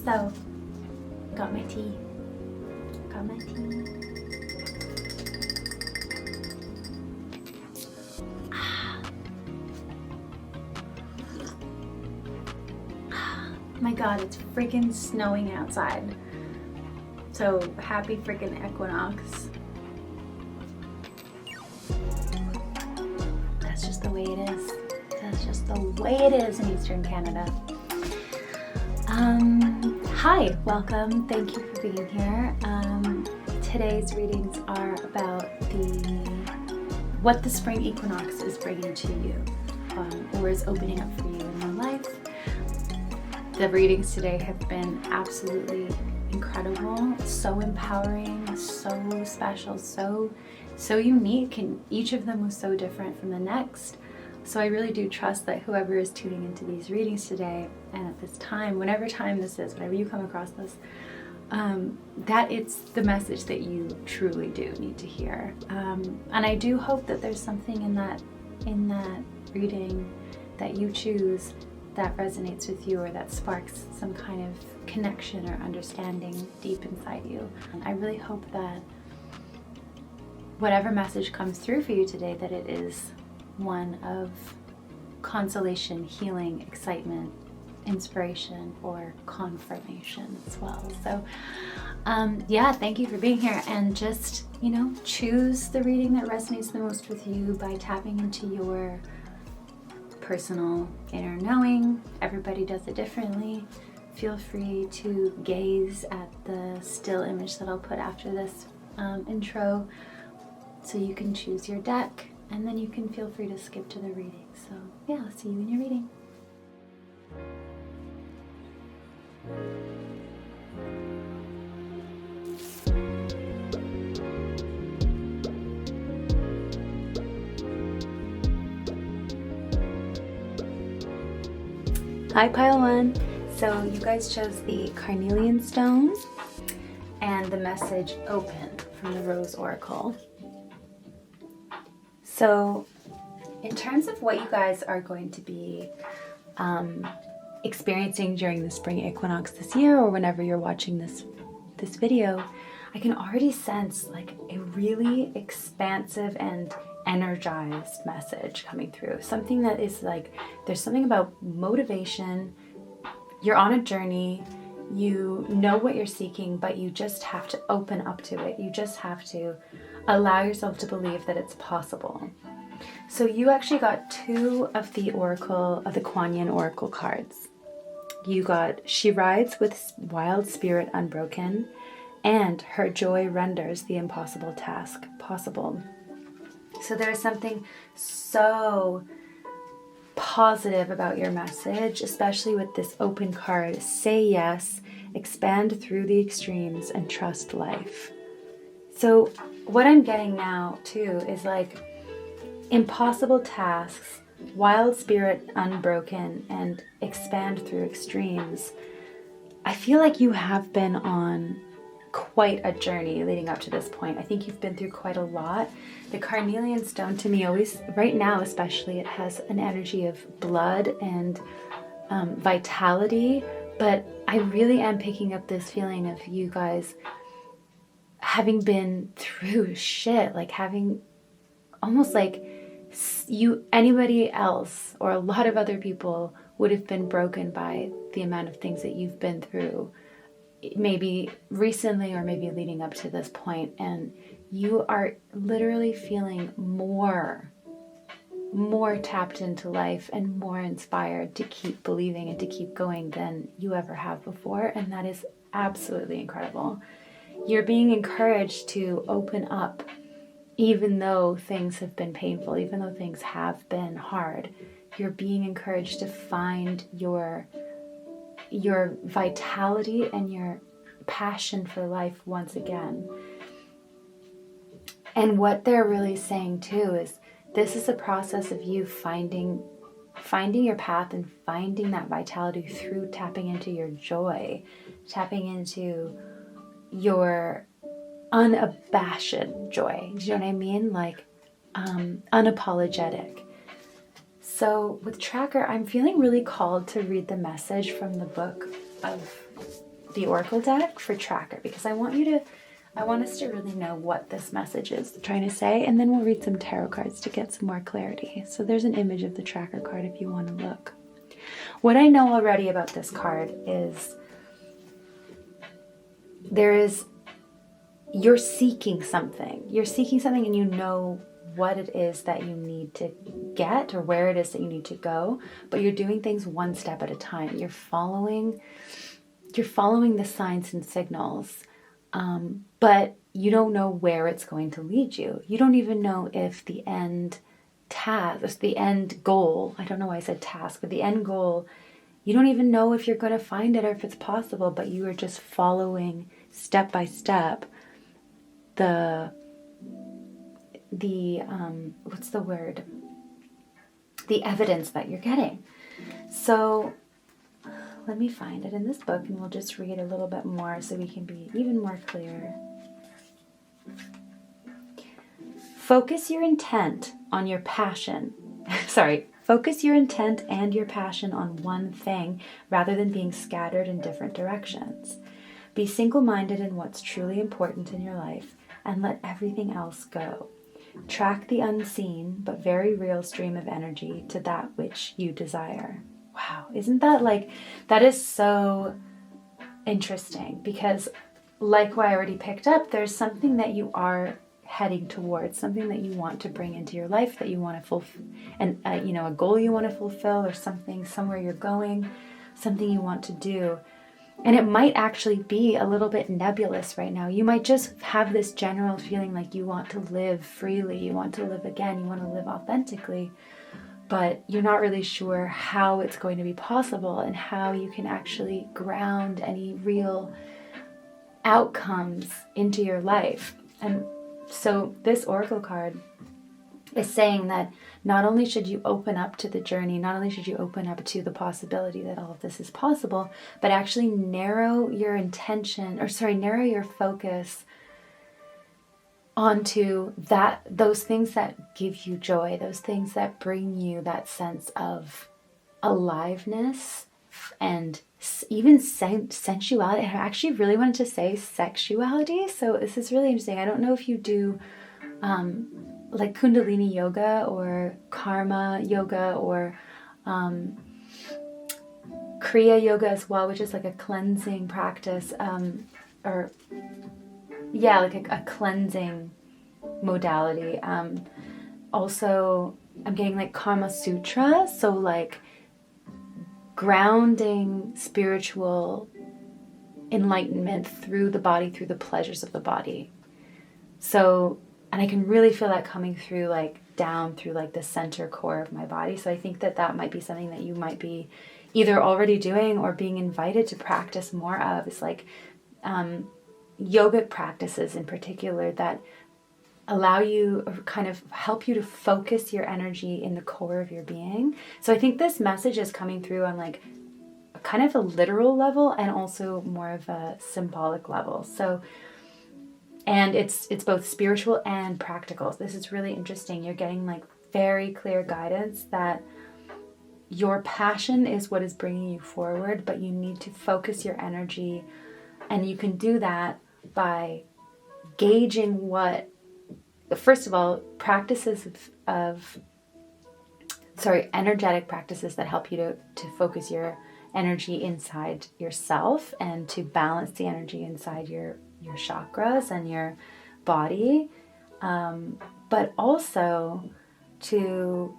So, got my tea. Got my tea. My God, it's freaking snowing outside. So happy freaking equinox. That's just the way it is. That's just the way it is in Eastern Canada. Hi, welcome. Thank you for being here. Today's readings are about what the spring equinox is bringing to you, or is opening up for you in your life. The readings today have been absolutely incredible, so empowering, so special, so unique, and each of them was so different from the next. So I really do trust that whoever is tuning into these readings today and at this time, whatever time this is, whenever you come across this, that it's the message that you truly do need to hear. And I do hope that there's something in that reading that you choose that resonates with you, or that sparks some kind of connection or understanding deep inside you. And I really hope that whatever message comes through for you today, that it is one of consolation, healing, excitement, inspiration, or confirmation as well. So yeah, thank you for being here, and just, choose the reading that resonates the most with you by tapping into your personal inner knowing. Everybody does it differently. Feel free to gaze at the still image that I'll put after this intro, so you can choose your deck, and then you can feel free to skip to the reading. So yeah, I'll see you in your reading. Hi, Pile 1. So you guys chose the carnelian stone and the message open from the Rose Oracle. So in terms of what you guys are going to be experiencing during the spring equinox this year, or whenever you're watching this video, I can already sense like a really expansive and energized message coming through. Something that is like, there's something about motivation. You're on a journey, you know what you're seeking, but you just have to open up to it. You just have to allow yourself to believe that it's possible. So you actually got two of the Kuan Yin Oracle cards. You got She Rides with Wild Spirit Unbroken, and Her Joy Renders the Impossible Task Possible. So there is something so positive about your message, especially with this open card. Say yes, expand through the extremes, and trust life. So what I'm getting now too is like impossible tasks, wild spirit unbroken, and expand through extremes. I feel like you have been on quite a journey leading up to this point. I think you've been through quite a lot. The carnelian stone to me always, right now especially, it has an energy of blood and vitality, but I really am picking up this feeling of you guys having been through shit, like having almost like anybody else or a lot of other people would have been broken by the amount of things that you've been through, maybe recently or maybe leading up to this point, and you are literally feeling more tapped into life and more inspired to keep believing and to keep going than you ever have before, and that is absolutely incredible. You're being encouraged to open up, even though things have been painful, even though things have been hard. You're being encouraged to find your vitality and your passion for life once again. And what they're really saying too is this is a process of you finding your path and finding that vitality through tapping into your joy, tapping into your unabashed joy. Do you know what I mean? Like unapologetic. So with Tracker, I'm feeling really called to read the message from the book of the Oracle deck for tracker, because I want us to really know what this message is trying to say, and then we'll read some tarot cards to get some more clarity. So there's an image of the tracker card if you want to look. What I know already about this card is you're seeking something. You're seeking something, and you know what it is that you need to get, or where it is that you need to go, but you're doing things one step at a time. You're following the signs and signals, but you don't know where it's going to lead you. You don't even know if the end task, the end goal, I don't know why I said task, but the end goal, you don't even know if you're going to find it or if it's possible, but you are just following step by step what's the word? The evidence that you're getting. So let me find it in this book, and we'll just read a little bit more so we can be even more clear. Focus your intent on your passion. Focus your intent and your passion on one thing rather than being scattered in different directions. Be single-minded in what's truly important in your life and let everything else go. Track the unseen but very real stream of energy to that which you desire. Wow, isn't that that is so interesting, because like what I already picked up, there's something that you are heading towards, something that you want to bring into your life, that you want to fulfill, and a goal you want to fulfill, or somewhere you're going, something you want to do. And it might actually be a little bit nebulous right now. You might just have this general feeling like you want to live freely, you want to live again, you want to live authentically, but you're not really sure how it's going to be possible and how you can actually ground any real outcomes into your life. And so this Oracle card is saying that not only should you open up to the journey, not only should you open up to the possibility that all of this is possible, but actually narrow your focus onto those things that give you joy, those things that bring you that sense of aliveness and even sensuality. I actually really wanted to say sexuality, so this is really interesting. I don't know if you do like Kundalini yoga or karma yoga or Kriya yoga as well, which is like a cleansing practice, a cleansing modality. Also, I'm getting like Karma Sutra, so like grounding spiritual enlightenment through the body, through the pleasures of the body. So, and I can really feel that coming through, like down through like the center core of my body. So I think that might be something that you might be either already doing or being invited to practice more of. It's like yogic practices in particular that allow you, or kind of help you to focus your energy in the core of your being. So I think this message is coming through on like kind of a literal level and also more of a symbolic level. So, and it's both spiritual and practical. So this is really interesting. You're getting like very clear guidance that your passion is what is bringing you forward, but you need to focus your energy, and you can do that by gauging first of all, energetic practices that help you to focus your energy inside yourself and to balance the energy inside your chakras and your body, but also to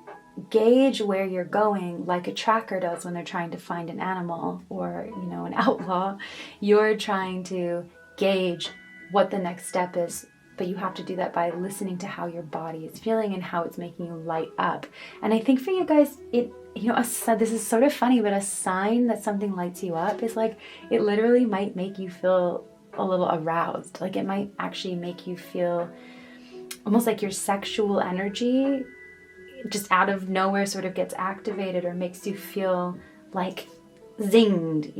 gauge where you're going, like a tracker does when they're trying to find an animal or an outlaw. You're trying to gauge what the next step is, but you have to do that by listening to how your body is feeling and how it's making you light up. And I think for you guys, this is sort of funny, but a sign that something lights you up is like, it literally might make you feel a little aroused. Like it might actually make you feel almost like your sexual energy just out of nowhere sort of gets activated or makes you feel like zinged,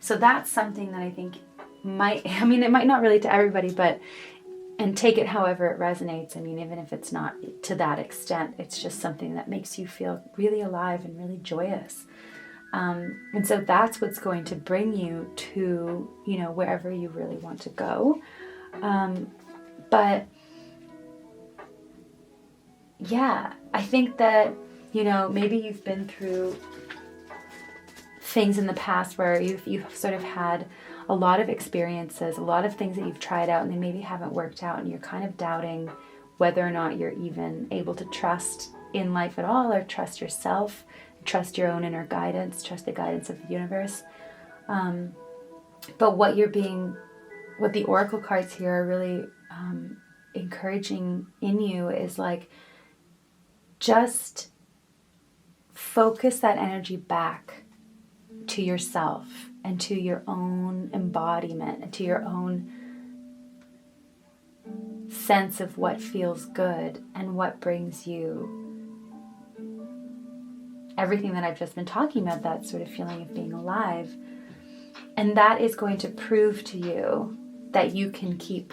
So that's something that I think it might not relate to everybody, and take it however it resonates. Even if it's not to that extent, it's just something that makes you feel really alive and really joyous. And so that's what's going to bring you to, wherever you really want to go. But yeah, I think that, maybe you've been through things in the past where you've sort of had a lot of experiences, a lot of things that you've tried out and they maybe haven't worked out, and you're kind of doubting whether or not you're even able to trust in life at all, or trust yourself, trust your own inner guidance, trust the guidance of the universe. But what the oracle cards here are really encouraging in you is like, just focus that energy back to yourself and to your own embodiment and to your own sense of what feels good and what brings you everything that I've just been talking about, that sort of feeling of being alive. And that is going to prove to you that you can keep,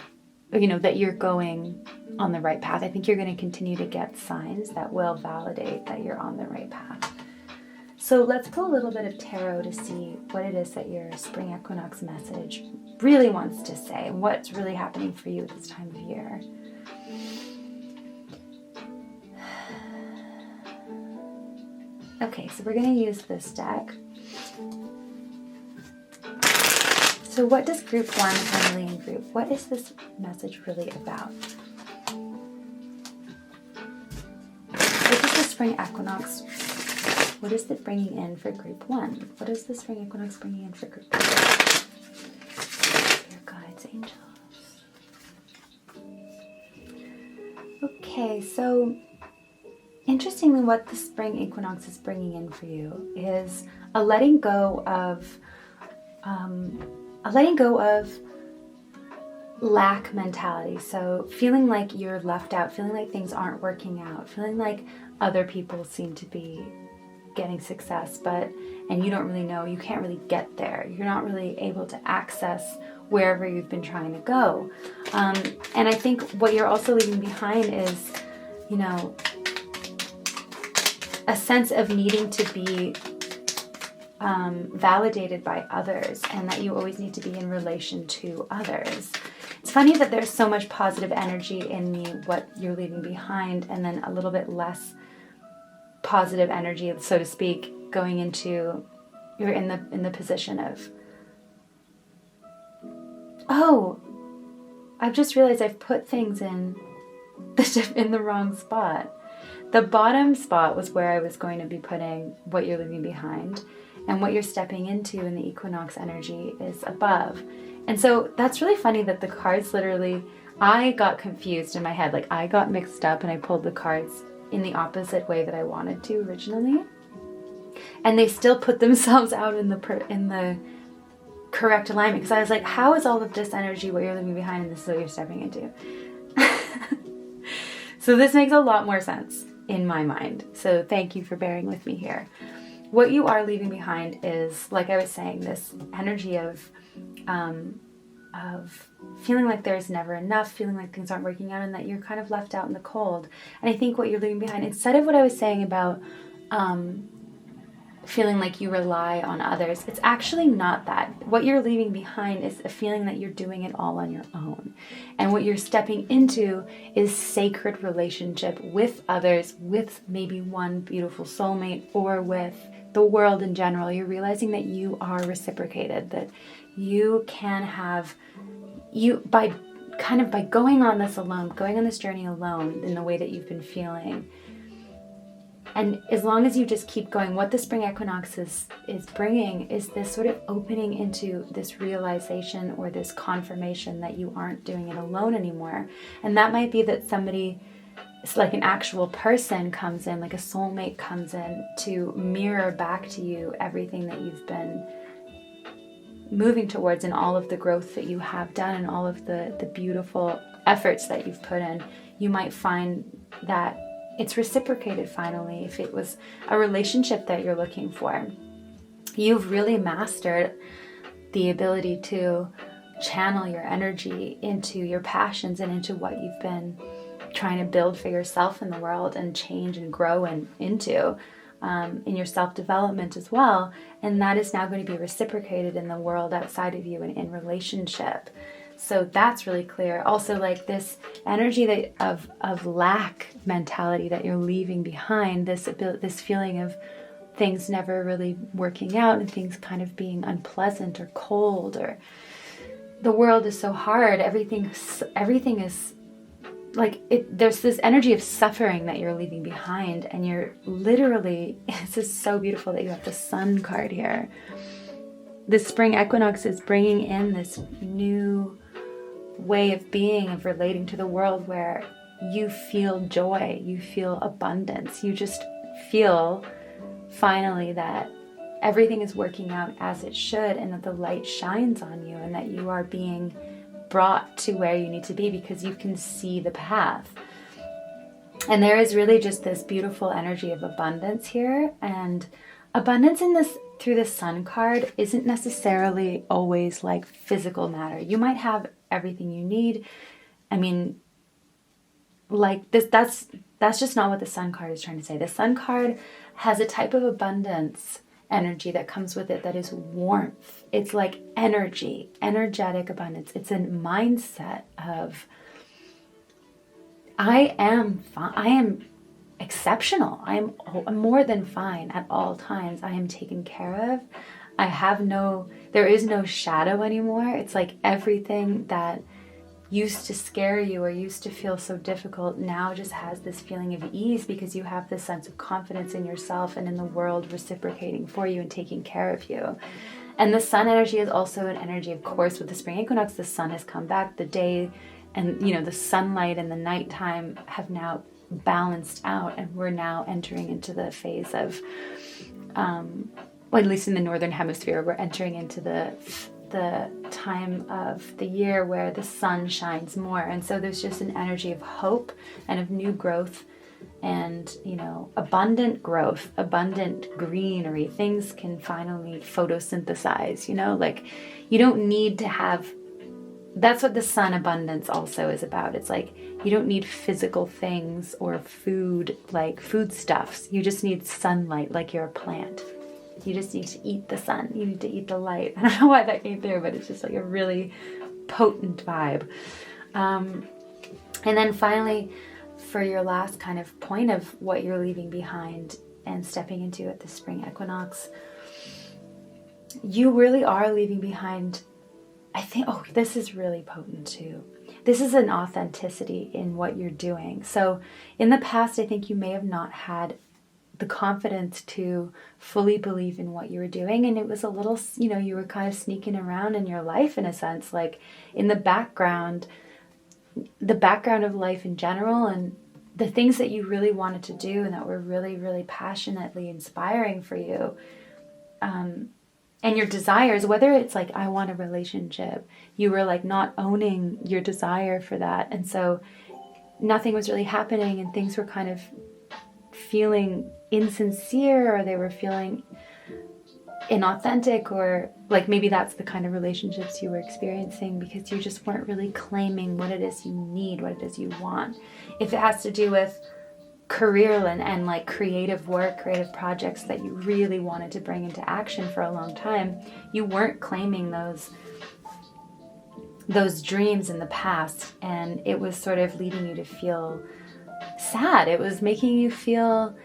that you're going on the right path. I think you're going to continue to get signs that will validate that you're on the right path. So let's pull a little bit of tarot to see what it is that your spring equinox message really wants to say, what's really happening for you at this time of year. Okay, so we're going to use this deck. So what does group 1, family and group, what is this message really about? What is the spring equinox? What is it bringing in for group 1? What is the spring equinox bringing in for group 2? Your guides, angels. Okay, so interestingly, what the spring equinox is bringing in for you is a letting go of lack mentality. So feeling like you're left out, feeling like things aren't working out, feeling like other people seem to be getting success, and you don't really know, you can't really get there. You're not really able to access wherever you've been trying to go. And I think what you're also leaving behind is, a sense of needing to be validated by others, and that you always need to be in relation to others. It's funny that there's so much positive energy in what you're leaving behind, and then a little bit less positive energy, so to speak, going into, you're in the position of, oh, I've just realized I've put things in the wrong spot. The bottom spot was where I was going to be putting what you're leaving behind, and what you're stepping into in the equinox energy is above. And so that's really funny that the cards literally, I got confused in my head, like I got mixed up and I pulled the cards in the opposite way that I wanted to originally. And they still put themselves out in the correct alignment, because I was like, how is all of this energy what you're leaving behind and this is what you're stepping into? So this makes a lot more sense in my mind. So thank you for bearing with me here. What you are leaving behind is, like I was saying, this energy of feeling like there's never enough, feeling like things aren't working out, and that you're kind of left out in the cold. And I think what you're leaving behind, instead of what I was saying about feeling like you rely on others, it's actually not that. What you're leaving behind is a feeling that you're doing it all on your own. And what you're stepping into is sacred relationship with others, with maybe one beautiful soulmate, or with the world in general. You're realizing that you are reciprocated, that you can have, by going on this alone, going on this journey alone in the way that you've been feeling. And as long as you just keep going, what the spring equinox is bringing is this sort of opening into this realization or this confirmation that you aren't doing it alone anymore. And that might be that somebody, it's like an actual person comes in, like a soulmate comes in to mirror back to you everything that you've been moving towards, and all of the growth that you have done, and all of the beautiful efforts that you've put in. You might find that it's reciprocated finally. If it was a relationship that you're looking for, you've really mastered the ability to channel your energy into your passions and into what you've been trying to build for yourself in the world and change and grow into. in your self-development as well. And that is now going to be reciprocated in the world outside of you and in relationship. So that's really clear. Also, like this energy of lack mentality that you're leaving behind, this feeling of things never really working out and things kind of being unpleasant or cold, or the world is so hard. Everything is like there's this energy of suffering that you're leaving behind, and you're literally, this is so beautiful that you have the Sun card here. The Spring Equinox is bringing in this new way of being, of relating to the world, where you feel joy, you feel abundance, you just feel finally that everything is working out as it should, and that the light shines on you, and that you are being brought to where you need to be because you can see the path. And there is really just this beautiful energy of abundance here. And abundance in this, through the Sun card, isn't necessarily always like physical matter. You might have everything you need. I mean, like this, that's just not what the Sun card is trying to say. The Sun card has a type of abundance energy that comes with it that is warmth. It's like energy, energetic abundance. It's a mindset of I am exceptional. I'm more than fine at all times. I am taken care of. There is no shadow anymore. It's like everything that used to scare you or used to feel so difficult now just has this feeling of ease, because you have this sense of confidence in yourself and in the world reciprocating for you and taking care of you. And the Sun energy is also an energy, of course, with the Spring Equinox, the sun has come back, the day and the sunlight and the nighttime have now balanced out, and we're now entering into the phase of well, at least in the northern hemisphere, we're entering into the time of the year where the sun shines more. And so there's just an energy of hope and of new growth and, abundant growth, abundant greenery. Things can finally photosynthesize, like you don't need to have, that's what the sun abundance also is about. It's like, you don't need physical things or food, like foodstuffs. You just need sunlight, like you're a plant. You just need to eat the sun. You need to eat the light. I don't know why that came through, but it's just like a really potent vibe. And then finally, for your last kind of point of what you're leaving behind and stepping into at the Spring Equinox, you really are leaving behind, I think, this is really potent too. This is an authenticity in what you're doing. So in the past, I think you may have not had the confidence to fully believe in what you were doing. And it was a little, you were kind of sneaking around in your life in a sense, like in the background of life in general, and the things that you really wanted to do and that were really, really passionately inspiring for you. And your desires, whether it's like, I want a relationship, you were like not owning your desire for that. And so nothing was really happening, and things were kind of feeling insincere, or they were feeling inauthentic, or like maybe that's the kind of relationships you were experiencing because you just weren't really claiming what it is you need, what it is you want. If it has to do with career and like creative work, creative projects that you really wanted to bring into action for a long time, you weren't claiming those dreams in the past, and it was sort of leading you to feel sad. It was making you feel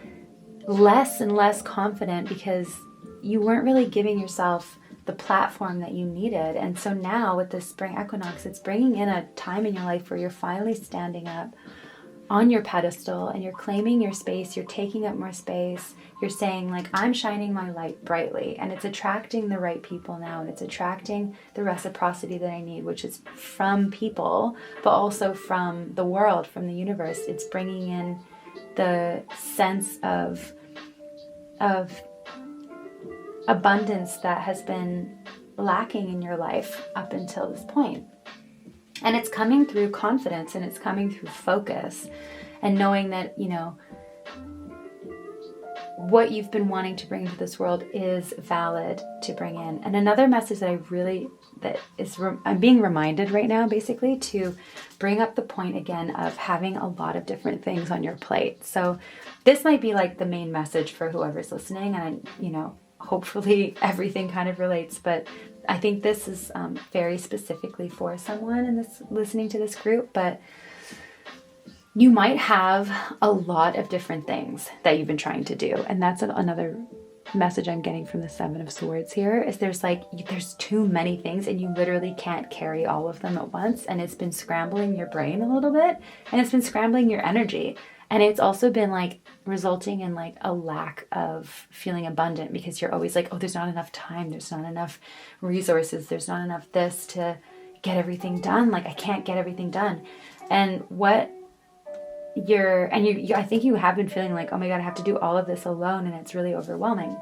less and less confident because you weren't really giving yourself the platform that you needed. And so now with the Spring Equinox, it's bringing in a time in your life where you're finally standing up on your pedestal and you're claiming your space, you're taking up more space, you're saying like, I'm shining my light brightly, and it's attracting the right people now, and it's attracting the reciprocity that I need, which is from people, but also from the world, from the universe. It's bringing in the sense of abundance that has been lacking in your life up until this point. And it's coming through confidence, and it's coming through focus, and knowing that, what you've been wanting to bring into this world is valid to bring in. And another message that I'm being reminded right now, basically, to bring up the point again of having a lot of different things on your plate. So this might be like the main message for whoever's listening, and hopefully everything kind of relates, but I think this is very specifically for someone in this listening to this group. But you might have a lot of different things that you've been trying to do, and that's another message I'm getting from the Seven of Swords here, is there's too many things and you literally can't carry all of them at once, and it's been scrambling your brain a little bit, and it's been scrambling your energy, and it's also been like resulting in like a lack of feeling abundant, because you're always like, oh, there's not enough time, there's not enough resources, there's not enough this to get everything done, like I can't get everything done. And I think you have been feeling like, oh my God, I have to do all of this alone, and it's really overwhelming.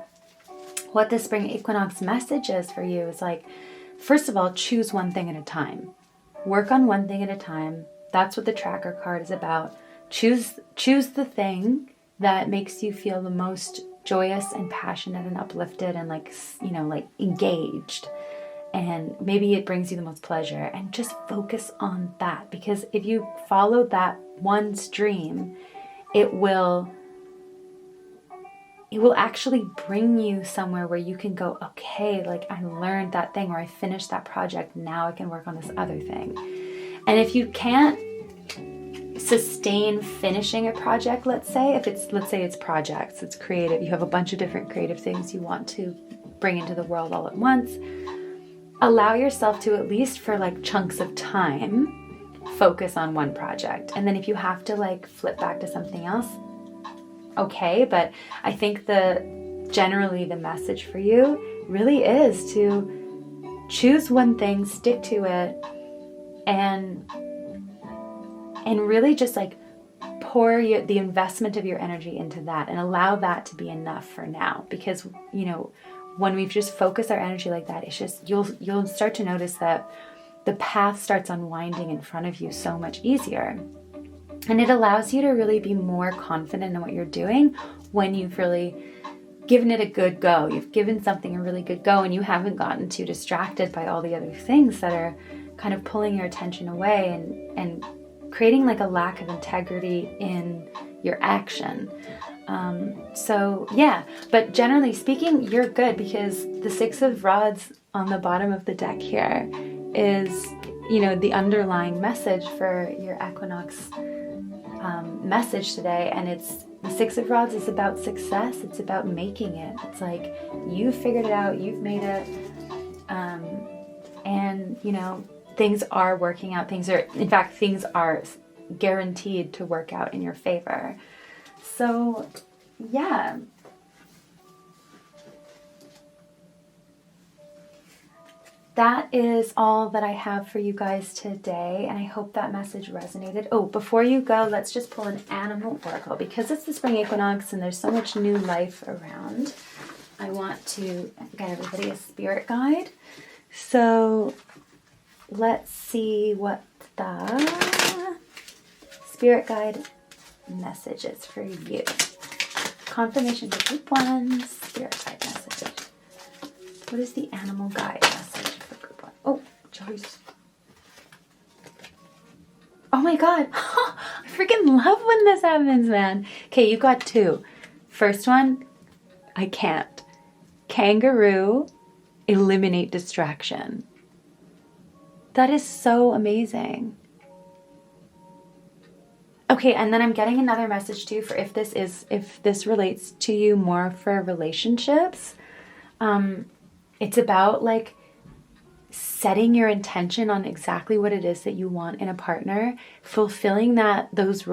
What the Spring Equinox message is for you is like, first of all, choose one thing at a time. Work on one thing at a time. That's what the tracker card is about. Choose the thing that makes you feel the most joyous and passionate and uplifted and like engaged. And maybe it brings you the most pleasure, and just focus on that, because if you follow that one stream, it will actually bring you somewhere where you can go, okay, like I learned that thing, or I finished that project, now I can work on this other thing. And if you can't sustain finishing a project, let's say it's projects, it's creative, you have a bunch of different creative things you want to bring into the world all at once, allow yourself to, at least for like chunks of time, focus on one project. And then if you have to like flip back to something else, okay. But I think generally the message for you really is to choose one thing, stick to it, and really just like pour the investment of your energy into that, and allow that to be enough for now. Because when we've just focused our energy like that, it's just, you'll start to notice that the path starts unwinding in front of you so much easier. And it allows you to really be more confident in what you're doing when you've really given it a good go. You've given something a really good go, and you haven't gotten too distracted by all the other things that are kind of pulling your attention away and creating like a lack of integrity in your action. So yeah, but generally speaking, you're good, because the Six of Rods on the bottom of the deck here is, the underlying message for your equinox message today. And it's the Six of Rods is about success. It's about making it. It's like, you've figured it out, you've made it. And things are working out. Things are guaranteed to work out in your favor. So, yeah. That is all that I have for you guys today, and I hope that message resonated. Oh, before you go, let's just pull an animal oracle, because it's the Spring Equinox and there's so much new life around. I want to get everybody a spirit guide. So, let's see what the spirit guide message is for you. Confirmation for group 1, spirit guide message. What is the animal guide message for group 1? Oh, Joyce. Oh my God. I freaking love when this happens, man. Okay, you got 2. First one, I can't. Kangaroo, eliminate distraction. That is so amazing. Okay, and then I'm getting another message too for if this relates to you more for relationships. It's about like setting your intention on exactly what it is that you want in a partner, fulfilling those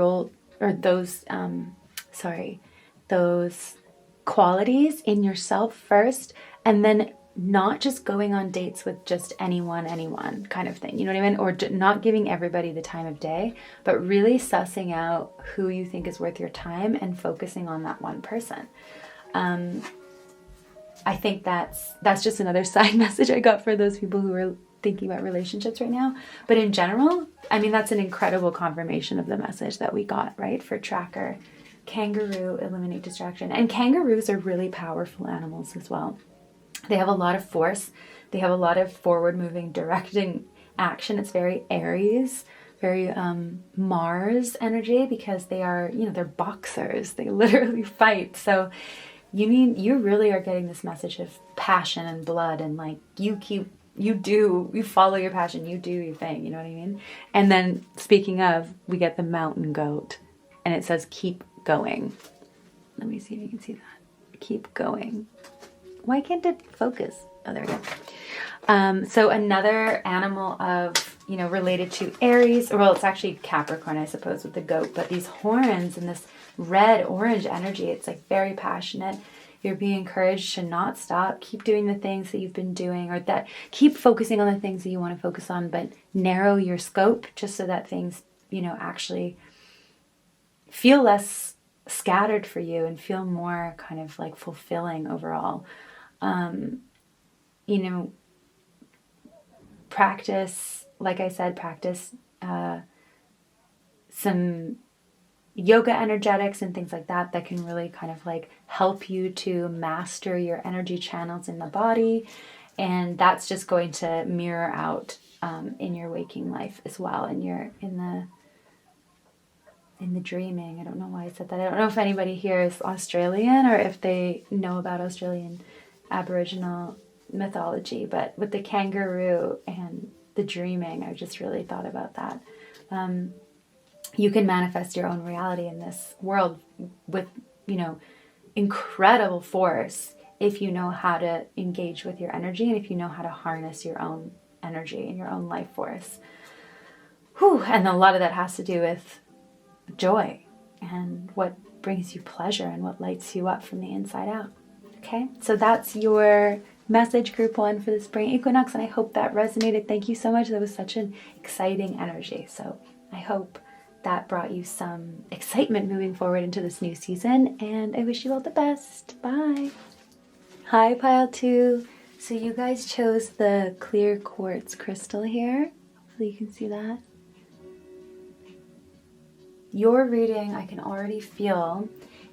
qualities in yourself first, and then not just going on dates with just anyone kind of thing, you know what I mean? Or not giving everybody the time of day, but really sussing out who you think is worth your time and focusing on that one person. I think that's just another side message I got for those people who are thinking about relationships right now. But in general, I mean, that's an incredible confirmation of the message that we got, right? For tracker kangaroo, eliminate distraction. And kangaroos are really powerful animals as well. They have a lot of force. They have a lot of forward moving, directing action. It's very Aries, very Mars energy, because they are, they're boxers. They literally fight. So you really are getting this message of passion and blood, and like you follow your passion, you do your thing, you know what I mean? And then speaking of, we get the mountain goat, and it says keep going. Let me see if you can see that. Keep going. Why can't it focus? Oh, there we go. So another animal of, related to Aries, well, it's actually Capricorn, I suppose, with the goat, but these horns and this red orange energy, it's like very passionate. You're being encouraged to not stop, keep doing the things that you've been doing, or that keep focusing on the things that you want to focus on, but narrow your scope just so that things, actually feel less scattered for you and feel more kind of like fulfilling overall. Practice, like I said, some yoga energetics and things like that can really kind of like help you to master your energy channels in the body. And that's just going to mirror out in your waking life as well, in the dreaming. I don't know why I said that. I don't know if anybody here is Australian or if they know about Australian Aboriginal mythology, but with the kangaroo and the dreaming, I just really thought about that. You can manifest your own reality in this world with, incredible force if you know how to engage with your energy and if you know how to harness your own energy and your own life force. And a lot of that has to do with joy and what brings you pleasure and what lights you up from the inside out. Okay, so that's your message, group 1 for the spring equinox, and I hope that resonated. Thank you so much. That was such an exciting energy. So I hope that brought you some excitement moving forward into this new season, and I wish you all the best. Bye. Hi, pile 2. So you guys chose the clear quartz crystal here. Hopefully you can see that. Your reading, I can already feel,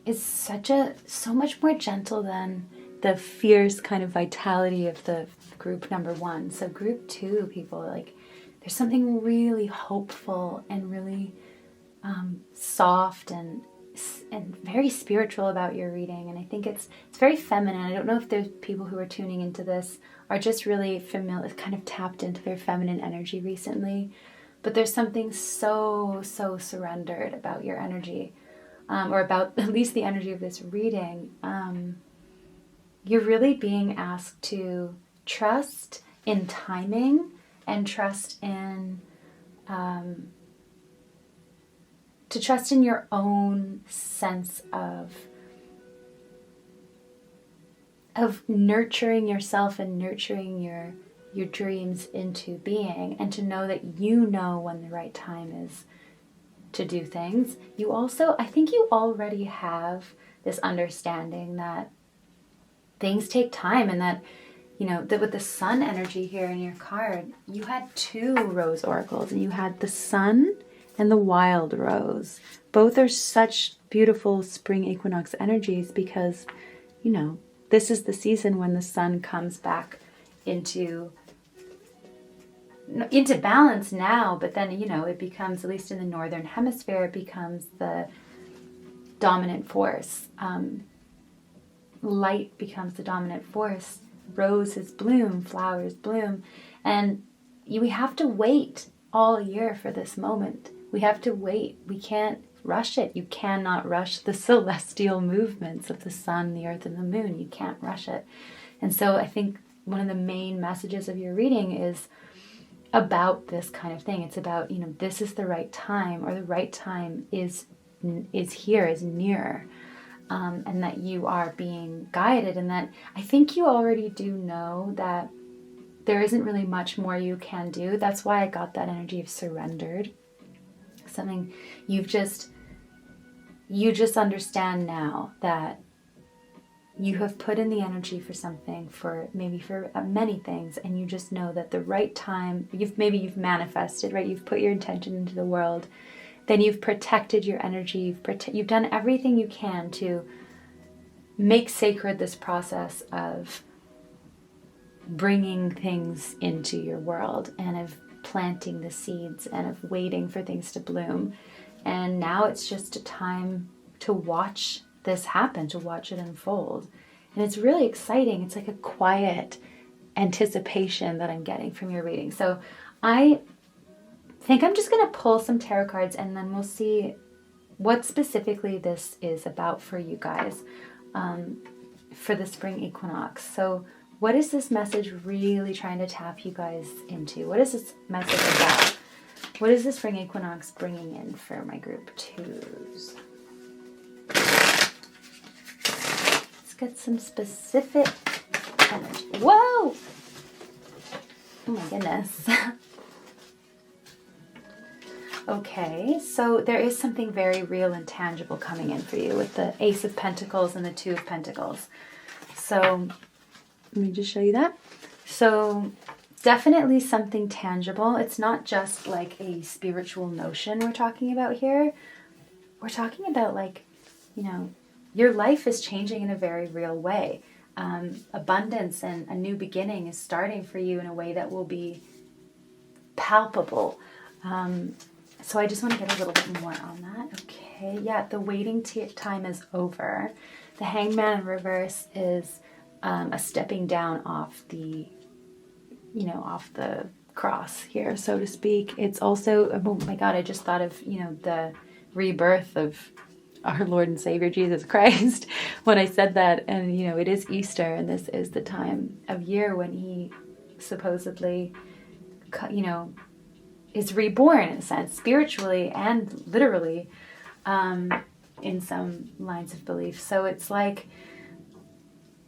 is so much more gentle than the fierce kind of vitality of the group number 1. So group 2 people, like, there's something really hopeful and really soft and very spiritual about your reading. And I think it's very feminine. I don't know if there's people who are tuning into this are just really familiar, kind of tapped into their feminine energy recently. But there's something so surrendered about your energy, or about at least the energy of this reading. You're really being asked to trust in timing and trust in your own sense of nurturing yourself and nurturing your dreams into being, and to know that you know when the right time is to do things. You also, I think you already have this understanding that things take time, and that, that with the sun energy here in your card, you had 2 rose oracles, and you had the sun and the wild rose. Both are such beautiful spring equinox energies because, this is the season when the sun comes back into balance now, but then, it becomes, at least in the northern hemisphere, it becomes the dominant force. Light becomes the dominant force. Roses bloom, flowers bloom, and we have to wait all year for this moment. We have to wait. We can't rush it. You cannot rush the celestial movements of the sun, the earth, and the moon. You can't rush it. And so I think one of the main messages of your reading is about this kind of thing. It's about, this is the right time, or the right time is here, is near, and that you are being guided, and that I think you already do know that there isn't really much more you can do. That's why I got that energy of surrendered. Something you just understand now that you have put in the energy for something, for many things, and you just know that the right time, you've manifested, right? You've put your intention into the world, then you've protected your energy. You've done everything you can to make sacred this process of bringing things into your world and of planting the seeds and of waiting for things to bloom. And now it's just a time to watch this happen, to watch it unfold. And it's really exciting. It's like a quiet anticipation that I'm getting from your reading. So I think I'm just going to pull some tarot cards and then we'll see what specifically this is about for you guys for the spring equinox. So what is this message really trying to tap you guys into? What is this message about? What is the spring equinox bringing in for my group twos? Let's get some specific energy. Whoa! Oh my goodness. Okay, so there is something very real and tangible coming in for you with the Ace of Pentacles and the Two of Pentacles. So let me just show you that. So definitely something tangible. It's not just like a spiritual notion we're talking about here. We're talking about like, you know, your life is changing in a very real way. Abundance and a new beginning is starting for you in a way that will be palpable. So I just want to get a little bit more on that. Okay, yeah, the waiting time is over. The Hangman in reverse is a stepping down off the, you know, off the cross here, so to speak. It's also, oh my God, I just thought of, you know, the rebirth of our Lord and Savior Jesus Christ when I said that. And, you know, it is Easter and this is the time of year when he supposedly, you know, is reborn in a sense, spiritually and literally, in some lines of belief. So it's like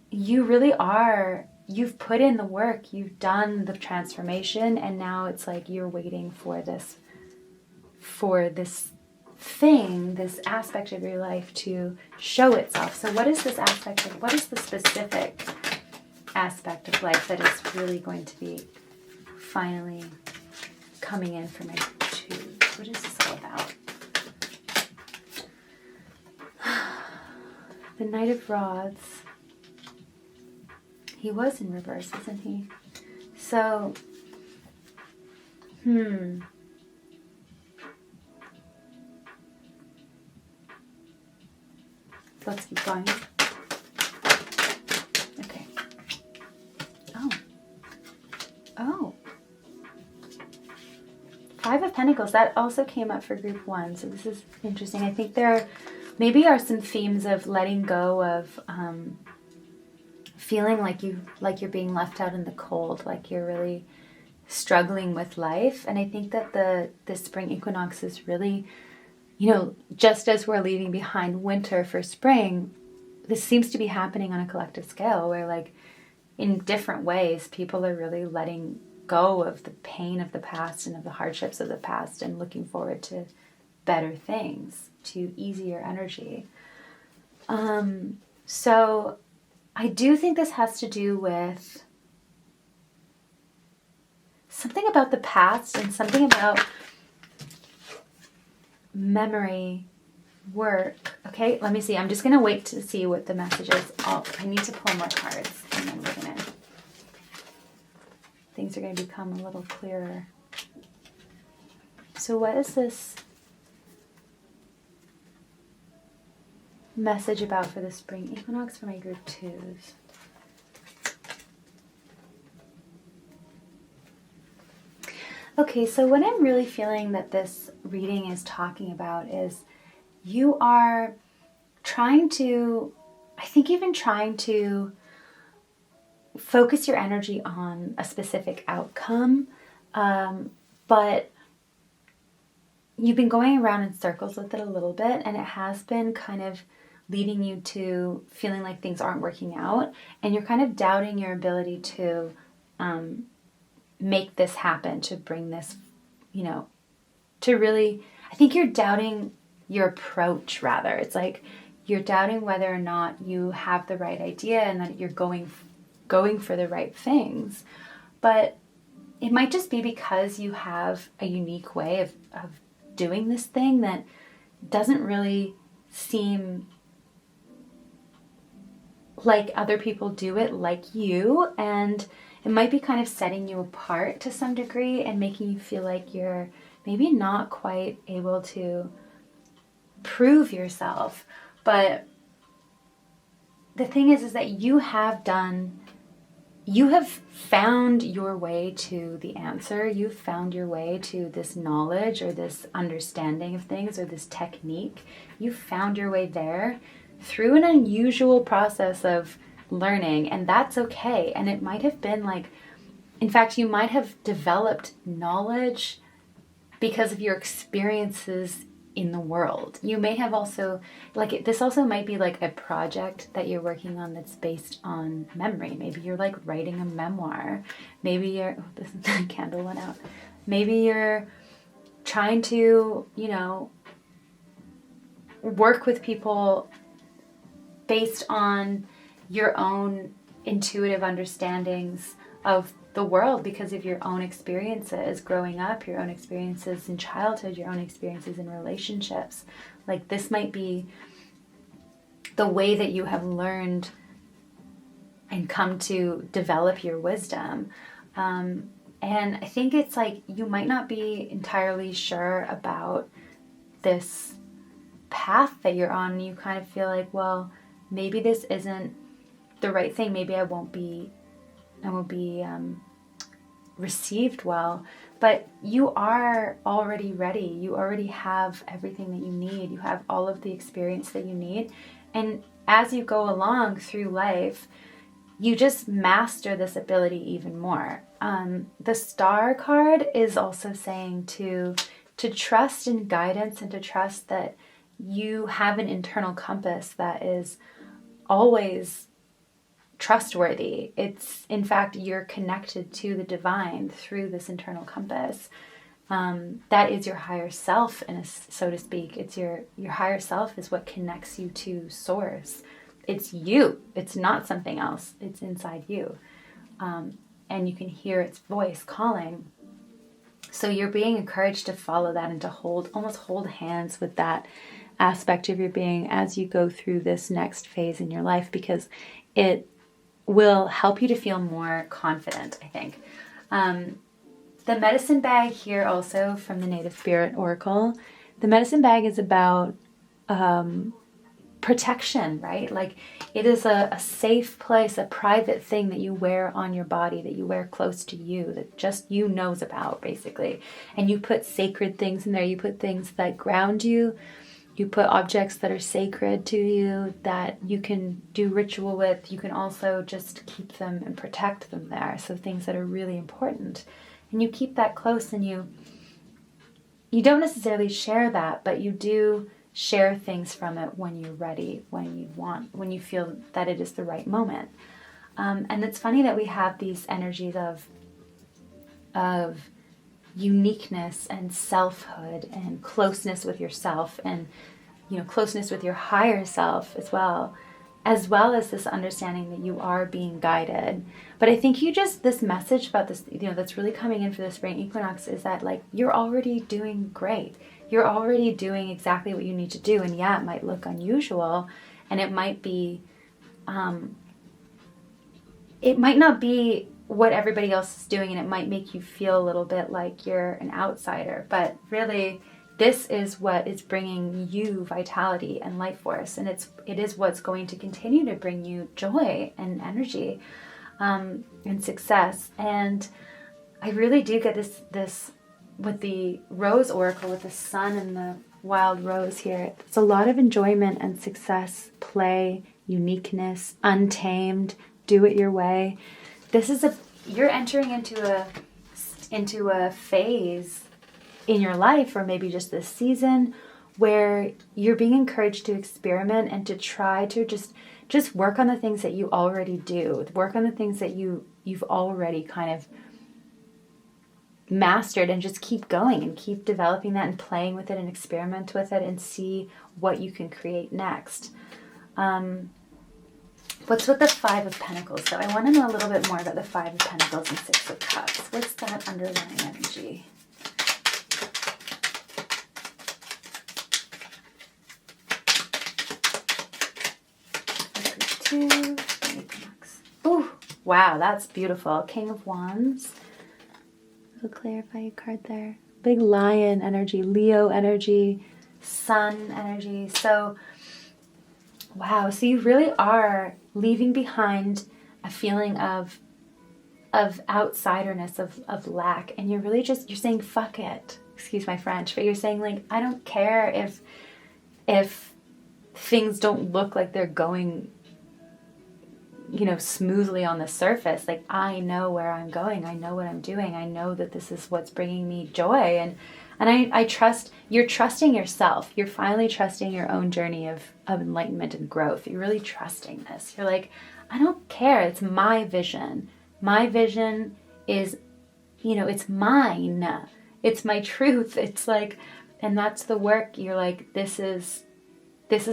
you really are, you've put in the work, you've done the transformation, and now it's like you're waiting for this thing, this aspect of your life to show itself. So what is this aspect of, what is the specific aspect of life that is really going to be finally coming in for my twos? What is this all about? The Knight of Rods. He was in reverse, wasn't he? So, let's keep going. Okay. Oh. Five of Pentacles, that also came up for group one. So this is interesting. I think there maybe are some themes of letting go of feeling like you're being left out in the cold, like you're really struggling with life. And I think that the spring equinox is really, you know, just as we're leaving behind winter for spring, this seems to be happening on a collective scale where, like, in different ways, people are really letting go of the pain of the past and of the hardships of the past and looking forward to better things, to easier energy. So I do think this has to do with something about the past and something about memory work. Okay, let me see. I'm just going to wait to see what the message is. I need to pull more cards and then things are going to become a little clearer. So what is this message about for the spring equinox for my group twos? Okay, so what I'm really feeling that this reading is talking about is you are trying to, I think even trying to focus your energy on a specific outcome, but you've been going around in circles with it a little bit, and it has been kind of leading you to feeling like things aren't working out, and you're kind of doubting your ability to make this happen, to bring this, you know, to really, I think you're doubting your approach rather. It's like you're doubting whether or not you have the right idea and that you're going for the right things. But it might just be because you have a unique way of doing this thing that doesn't really seem like other people do it like you, and it might be kind of setting you apart to some degree and making you feel like you're maybe not quite able to prove yourself. But the thing is that you have found your way to the answer. You've found your way to this knowledge or this understanding of things or this technique. You've found your way there through an unusual process of learning, and that's okay. And it might have been like, in fact, you might have developed knowledge because of your experiences in the world. You may have also, like, this also might be like a project that you're working on that's based on memory. Maybe you're like writing a memoir. Maybe you're, oh, this candle went out. Maybe you're trying to, work with people based on your own intuitive understandings of the world because of your own experiences growing up, your own experiences in childhood, your own experiences in relationships. Like, this might be the way that you have learned and come to develop your wisdom. And I think it's like, you might not be entirely sure about this path that you're on. You kind of feel like, well, maybe this isn't the right thing. Maybe I won't be received well. But you are already ready. You already have everything that you need. You have all of the experience that you need. And as you go along through life, you just master this ability even more. The Star card is also saying to trust in guidance and to trust that you have an internal compass that is always trustworthy. It's, in fact, you're connected to the divine through this internal compass. That is your higher self, so to speak. It's your higher self is what connects you to source. It's you. It's not something else. It's inside you. And you can hear its voice calling. So you're being encouraged to follow that and to almost hold hands with that aspect of your being as you go through this next phase in your life, because it will help you to feel more confident, I think. The medicine bag here also from the Native Spirit Oracle, the medicine bag is about protection, right? Like, it is a safe place, a private thing that you wear on your body, that you wear close to you, that just you knows about, basically. And you put sacred things in there. You put things that ground you. You put objects that are sacred to you, that you can do ritual with. You can also just keep them and protect them there. So things that are really important. And you keep that close, and you don't necessarily share that, but you do share things from it when you're ready, when you feel that it is the right moment. And it's funny that we have these energies of uniqueness and selfhood and closeness with yourself, and closeness with your higher self as well as this understanding that you are being guided. But I think this message about this, that's really coming in for the spring equinox is that, like, you're already doing great. You're already doing exactly what you need to do. And yeah, it might look unusual, and it might be, it might not be what everybody else is doing, and it might make you feel a little bit like you're an outsider, but really this is what is bringing you vitality and life force, and it is what's going to continue to bring you joy and energy and success. And I really do get this with the Rose Oracle, with the sun and the wild rose here. It's a lot of enjoyment and success, play, uniqueness, untamed, do it your way. You're entering into a phase in your life, or maybe just this season, where you're being encouraged to experiment and to try to just work on the things that you already do. Work on the things that you've already kind of mastered, and just keep going and keep developing that and playing with it and experiment with it and see what you can create next. What's with the Five of Pentacles? So I want to know a little bit more about the Five of Pentacles and Six of Cups. What's that underlying energy? to Spring Equinox. Ooh, wow, that's beautiful. King of Wands. I'll clarify a card there. Big lion energy, Leo energy, sun energy. So, wow, so you really are leaving behind a feeling of outsiderness, of lack, and you're really just, you're saying fuck it. Excuse my French, but you're saying, like, I don't care if things don't look like they're going, you know, smoothly on the surface. Like, I know where I'm going. I know what I'm doing. I know that this is what's bringing me joy. And I trust, you're trusting yourself. You're finally trusting your own journey of enlightenment and growth. You're really trusting this. You're like, I don't care. It's my vision. My vision is, you know, it's mine. It's my truth. It's like, and that's the work. You're like, this is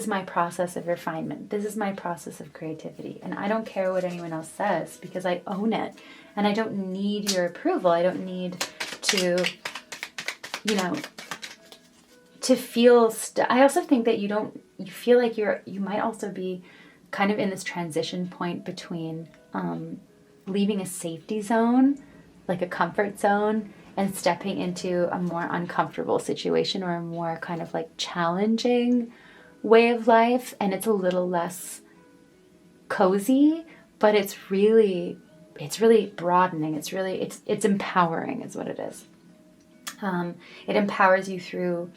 my process of refinement. This is my process of creativity. And I don't care what anyone else says because I own it. And I don't need your approval. I don't need to, you know, to feel, I also think that you feel like you might also be kind of in this transition point between leaving a safety zone, like a comfort zone, and stepping into a more uncomfortable situation or a more kind of like challenging way of life. And it's a little less cozy, but it's really broadening. It's empowering is what it is. It empowers you through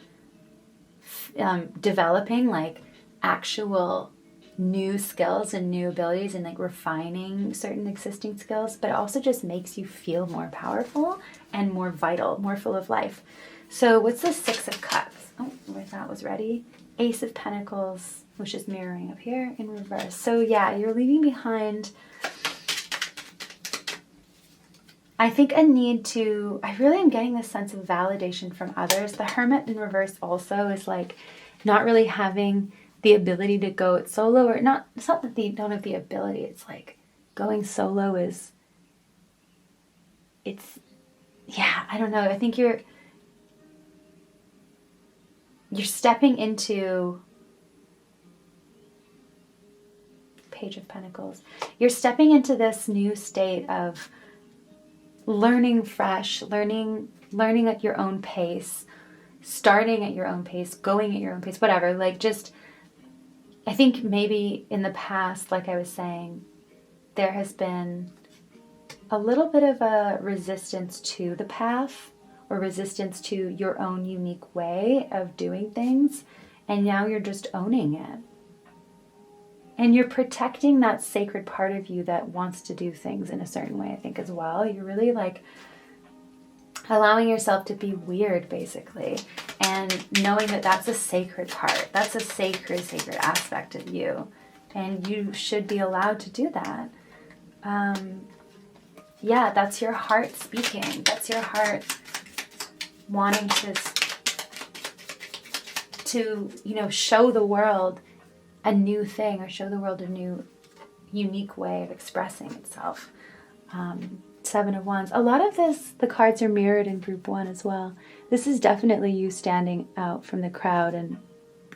developing like actual new skills and new abilities and like refining certain existing skills, but it also just makes you feel more powerful and more vital, more full of life. So what's the Six of Cups? Oh, I thought was ready. Ace of Pentacles, which is mirroring up here in reverse. So yeah, you're leaving behind, I think, a need to, I really am getting this sense of validation from others. The Hermit in reverse also is like not really having the ability to go it solo, or not, it's not that they don't have the ability, it's like going solo is, it's, yeah, I don't know. I think you're stepping into Page of Pentacles. You're stepping into this new state of learning fresh, learning at your own pace, starting at your own pace, going at your own pace, whatever. Like, just, I think maybe in the past, like I was saying, there has been a little bit of a resistance to the path, or resistance to your own unique way of doing things. And now you're just owning it. And you're protecting that sacred part of you that wants to do things in a certain way, I think, as well. You're really like allowing yourself to be weird, basically. And knowing that that's a sacred part. That's a sacred aspect of you. And you should be allowed to do that. Yeah, that's your heart speaking. That's your heart wanting to, you know, show the world a new thing, or show the world a new, unique way of expressing itself. Seven of Wands. A lot of this, the cards are mirrored in group one as well. This is definitely you standing out from the crowd and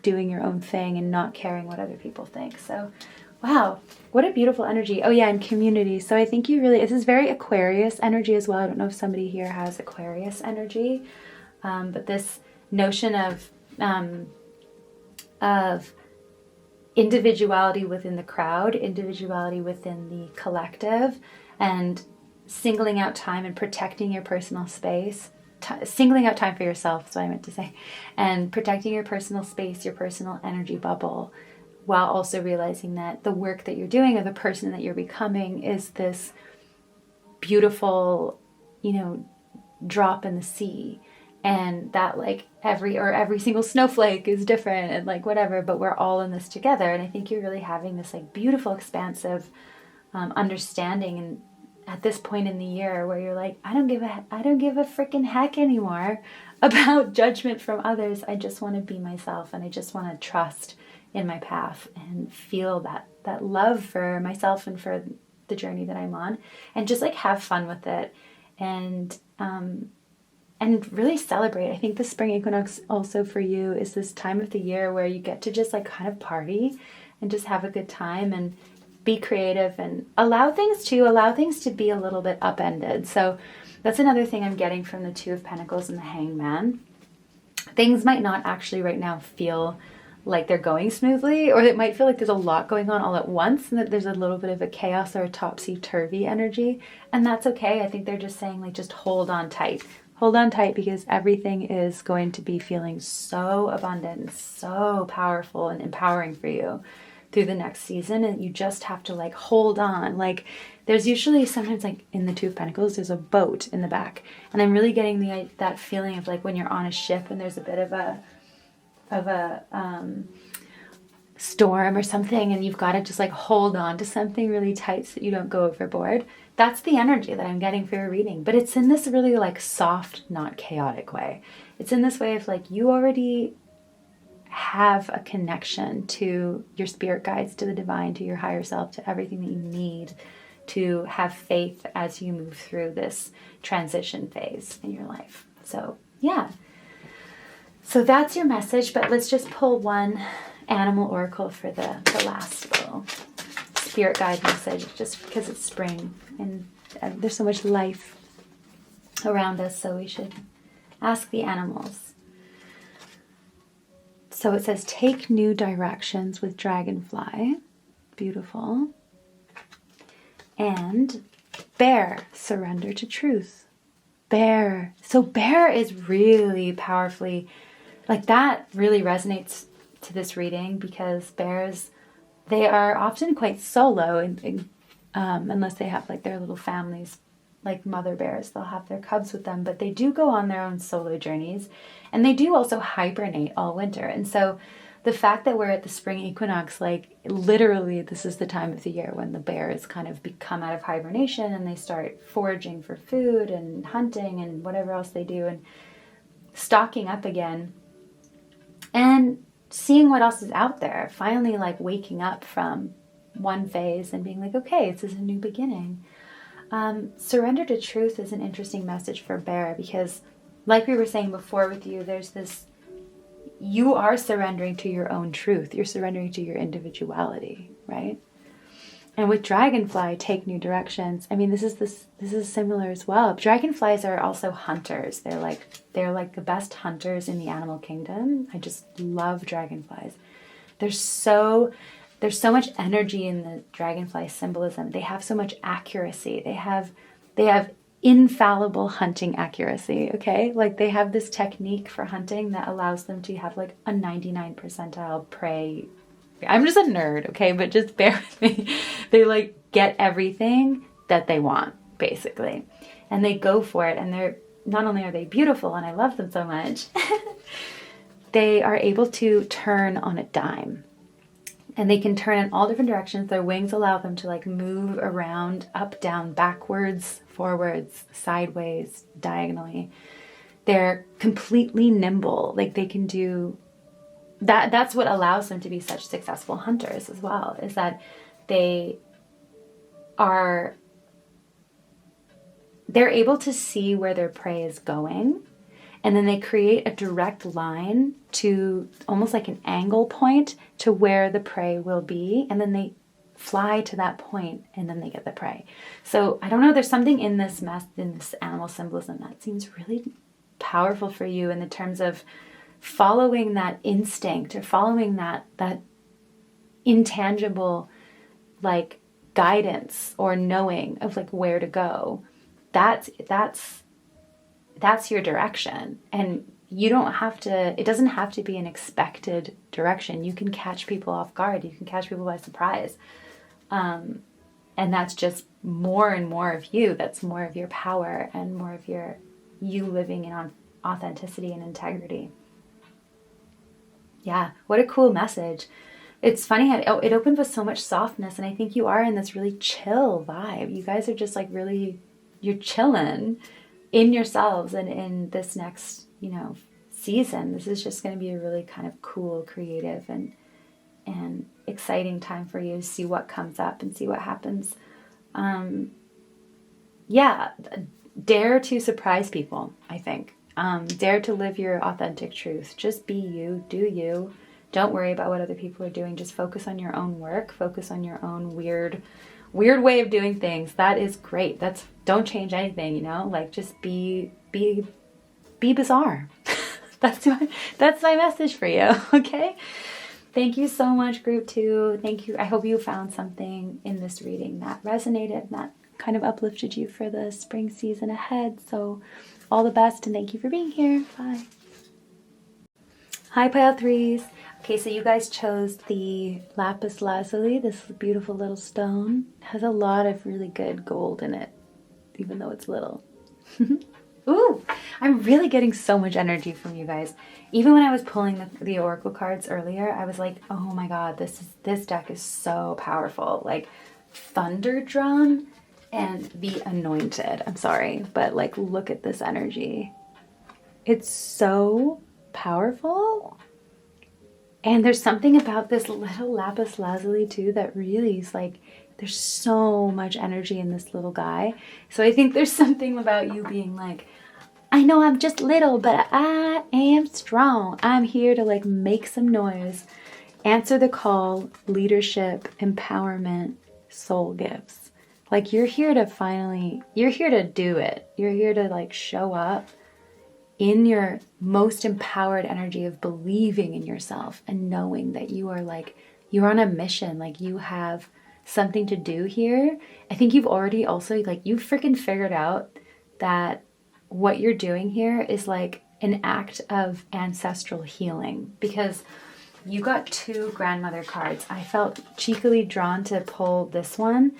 doing your own thing and not caring what other people think. So, wow, what a beautiful energy. Oh yeah, and community. So I think you really, this is very Aquarius energy as well. I don't know if somebody here has Aquarius energy, but this notion of individuality within the crowd, individuality within the collective, and singling out time and protecting your personal space, singling out time for yourself is what I meant to say, and protecting your personal space, your personal energy bubble, while also realizing that the work that you're doing, or the person that you're becoming, is this beautiful, you know, drop in the sea. And that like every single snowflake is different and like whatever, but we're all in this together. And I think you're really having this like beautiful, expansive understanding. And at this point in the year where you're like, I don't give a freaking heck anymore about judgment from others. I just want to be myself, and I just want to trust in my path and feel that love for myself and for the journey that I'm on, and just like have fun with it. And really celebrate. I think the spring equinox also for you is this time of the year where you get to just like kind of party and just have a good time. And be creative and allow things to be a little bit upended. So that's another thing I'm getting from the Two of Pentacles and the Hangman. Things might not actually right now feel like they're going smoothly, or it might feel like there's a lot going on all at once and that there's a little bit of a chaos or a topsy-turvy energy. And that's okay. I think they're just saying, like, just hold on tight. Hold on tight, because everything is going to be feeling so abundant and so powerful and empowering for you through the next season. And you just have to, like, hold on. Like, there's usually sometimes, like in the Two of Pentacles, there's a boat in the back. And I'm really getting that feeling of like when you're on a ship and there's a bit of a storm or something, and you've got to just like hold on to something really tight so that you don't go overboard. That's the energy that I'm getting for your reading. But it's in this really like soft, not chaotic way. It's in this way of like, you already have a connection to your spirit guides, to the divine, to your higher self, to everything that you need to have faith as you move through this transition phase in your life. So yeah. So that's your message, but let's just pull one animal oracle for the last little spirit guide message, just because it's spring and there's so much life around us, so we should ask the animals. So it says, take new directions with dragonfly. Beautiful. And bear, surrender to truth. Bear. So bear is really powerfully, like that really resonates to this reading, because bears, they are often quite solo, and unless they have like their little families, like mother bears, they'll have their cubs with them, but they do go on their own solo journeys, and they do also hibernate all winter. And so the fact that we're at the spring equinox, like literally this is the time of the year when the bears kind of come out of hibernation and they start foraging for food and hunting and whatever else they do, and stocking up again and seeing what else is out there, finally like waking up from one phase and being like, okay, this is a new beginning. Surrender to truth is an interesting message for bear, because like we were saying before with you, there's this, you are surrendering to your own truth. You're surrendering to your individuality, right? And with dragonfly, take new directions. I mean, this is similar as well. Dragonflies are also hunters. They're like the best hunters in the animal kingdom. I just love dragonflies. There's so much energy in the dragonfly symbolism. They have so much accuracy. They have infallible hunting accuracy, okay? Like they have this technique for hunting that allows them to have like a 99 percentile prey. I'm just a nerd, okay? But just bear with me. They like get everything that they want, basically. And they go for it. And they're, not only are they beautiful, and I love them so much, they are able to turn on a dime. And they can turn in all different directions. Their wings allow them to like move around, up, down, backwards, forwards, sideways, diagonally. They're completely nimble. Like they can do that. That's what allows them to be such successful hunters as well, is that they're able to see where their prey is going. And then they create a direct line to almost like an angle point to where the prey will be. And then they fly to that point and then they get the prey. So I don't know, there's something in this animal symbolism that seems really powerful for you in the terms of following that instinct, or following that intangible like guidance or knowing of like where to go. That's your direction. And you don't have to, it doesn't have to be an expected direction. You can catch people off guard. You can catch people by surprise. And that's just more and more of you. That's more of your power and more of you living in authenticity and integrity. Yeah, what a cool message. It's funny how it opened with so much softness, and I think you are in this really chill vibe. You guys are just like really, you're chilling in yourselves, and in this next, season, this is just going to be a really kind of cool, creative, and exciting time for you to see what comes up and see what happens. Dare to surprise people, I think. Dare to live your authentic truth. Just be you, do you, Don't worry about what other people are doing. Just focus on your own work. Focus on your own weird way of doing things. That is great. Don't change anything, you know? Like, just be bizarre. That's my message for you, okay? Thank you so much, group 2. Thank you. I hope you found something in this reading that resonated and that kind of uplifted you for the spring season ahead. So all the best, and thank you for being here. Bye. Hi, pile 3s. Okay, so you guys chose the lapis lazuli, this beautiful little stone. It has a lot of really good gold in it, even though it's little. Ooh, I'm really getting so much energy from you guys. Even when I was pulling the oracle cards earlier, I was like, oh my god, this deck is so powerful. Like, thunder drum and the anointed. I'm sorry, but like, look at this energy. It's so powerful. And there's something about this little lapis lazuli too that really is like, there's so much energy in this little guy. So I think there's something about you being like, I know I'm just little, but I am strong. I'm here to like make some noise, answer the call, leadership, empowerment, soul gifts. Like, you're here to do it. You're here to like show up in your most empowered energy of believing in yourself and knowing that you are like, you're on a mission, like you have something to do here. I think you've already also like, you freaking figured out that what you're doing here is like an act of ancestral healing, because you got 2 grandmother cards. I felt cheekily drawn to pull this one,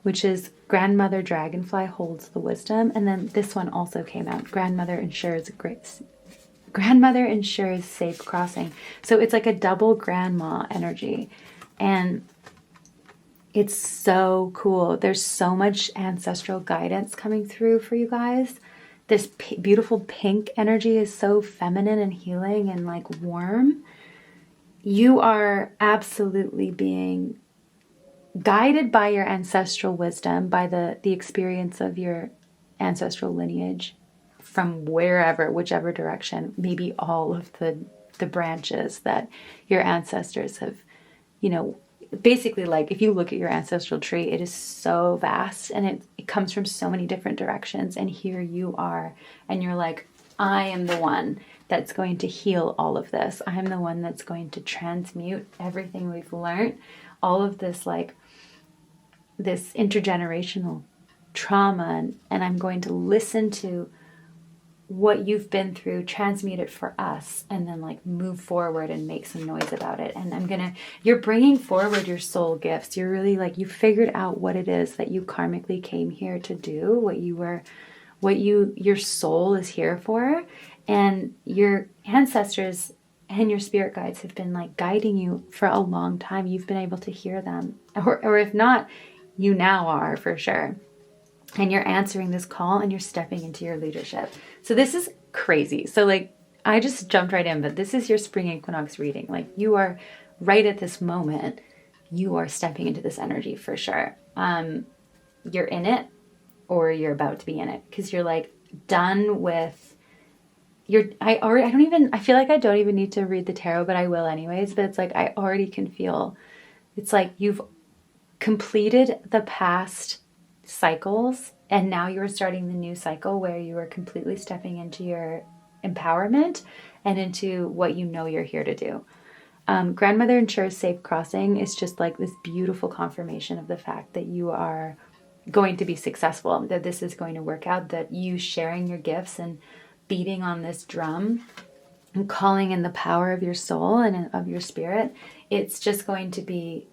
which is Grandmother Dragonfly holds the wisdom. And then this one also came out. Grandmother ensures safe crossing. So it's like a double grandma energy. And it's so cool. There's so much ancestral guidance coming through for you guys. This beautiful pink energy is so feminine and healing and like warm. You are absolutely being guided by your ancestral wisdom, by the experience of your ancestral lineage from whichever direction, maybe all of the branches that your ancestors have, you know, basically, like, if you look at your ancestral tree, it is so vast and it comes from so many different directions. And here you are, and you're like, I am the one that's going to heal all of this. I am the one that's going to transmute everything we've learned, all of this, like, this intergenerational trauma, and I'm going to listen to what you've been through, transmute it for us, and then like move forward and make some noise about it. And you're bringing forward your soul gifts. You're really like, you figured out what it is that you karmically came here to do, your soul is here for. And your ancestors and your spirit guides have been like guiding you for a long time. You've been able to hear them, or if not, you now are for sure. And you're answering this call and you're stepping into your leadership. So this is crazy. So like, I just jumped right in, but this is your spring equinox reading. Like, you are right at this moment, you are stepping into this energy for sure. You're in it, or you're about to be in it, because you're like done with I feel like I don't even need to read the tarot, but I will anyways. But it's like, I already can feel, it's like you've completed the past cycles, and now you're starting the new cycle where you are completely stepping into your empowerment and into what you know you're here to do. Grandmother ensures safe crossing is just like this beautiful confirmation of the fact that you are going to be successful, that this is going to work out, that you sharing your gifts and beating on this drum and calling in the power of your soul and of your spirit, it's just going to be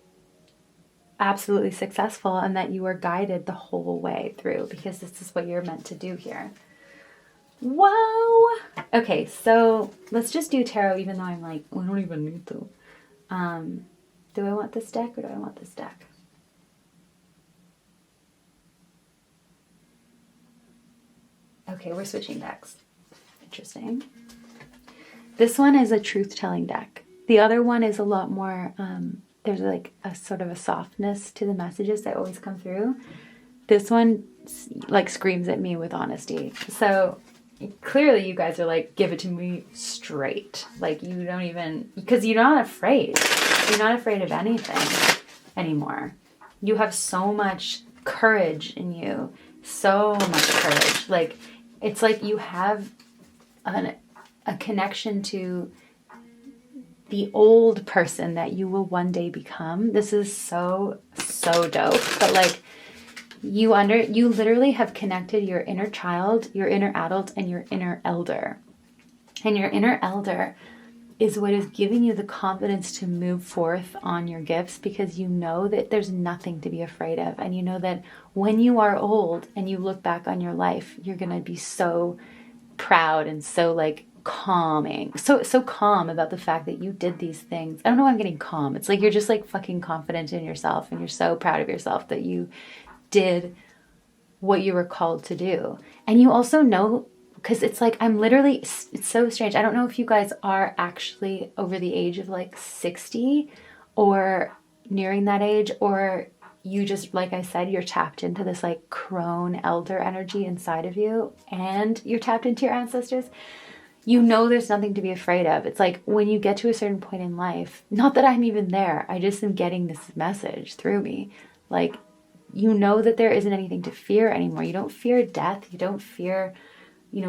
absolutely successful, and that you are guided the whole way through, because this is what you're meant to do here. Whoa! Okay, so let's just do tarot, even though I'm like, I don't even need to. Do I want this deck or do I want this deck? Okay, we're switching decks. Interesting. This one is a truth-telling deck. The other one is a lot more, there's like a sort of a softness to the messages that always come through. This one like screams at me with honesty. So clearly you guys are like, give it to me straight. Like, you don't even, because you're not afraid. You're not afraid of anything anymore. You have so much courage in you. So much courage. Like, it's like you have a connection to the old person that you will one day become. This is so dope. But like, you literally have connected your inner child, your inner adult, and your inner elder. And your inner elder is what is giving you the confidence to move forth on your gifts, because you know that there's nothing to be afraid of. And you know that when you are old and you look back on your life, you're going to be so proud and so like calming, so calm about the fact that you did these things. I don't know why I'm getting calm. It's like you're just like fucking confident in yourself, and you're so proud of yourself that you did what you were called to do. And you also know, because it's like, it's so strange. I don't know if you guys are actually over the age of like 60 or nearing that age, or you just, like I said, you're tapped into this like crone elder energy inside of you, and you're tapped into your ancestors. You know there's nothing to be afraid of. It's like when you get to a certain point in life, not that I'm even there, I just am getting this message through me. Like, you know that there isn't anything to fear anymore. You don't fear death. You don't fear,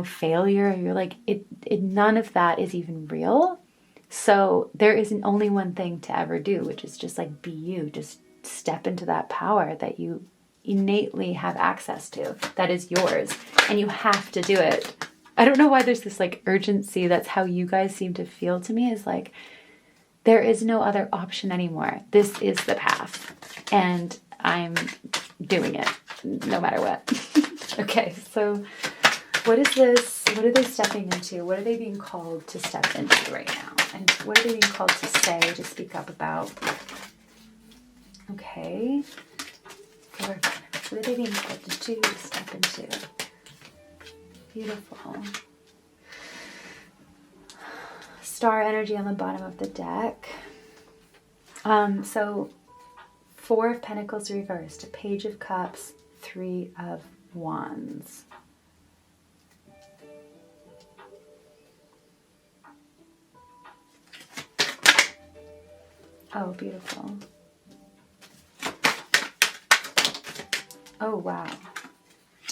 failure. You're like, none of that is even real. So there isn't only one thing to ever do, which is just like be you. Just step into that power that you innately have access to, that is yours. And you have to do it. I don't know why there's this like urgency. That's how you guys seem to feel to me, is like, there is no other option anymore. This is the path. And I'm doing it no matter what. Okay, so what is this? What are they stepping into? What are they being called to step into right now? And what are they being called to say, to speak up about? Okay. What are they being called to step into? Beautiful. Star energy on the bottom of the deck. So 4 of Pentacles reversed, a Page of Cups, 3 of Wands. Oh, beautiful. Oh, wow.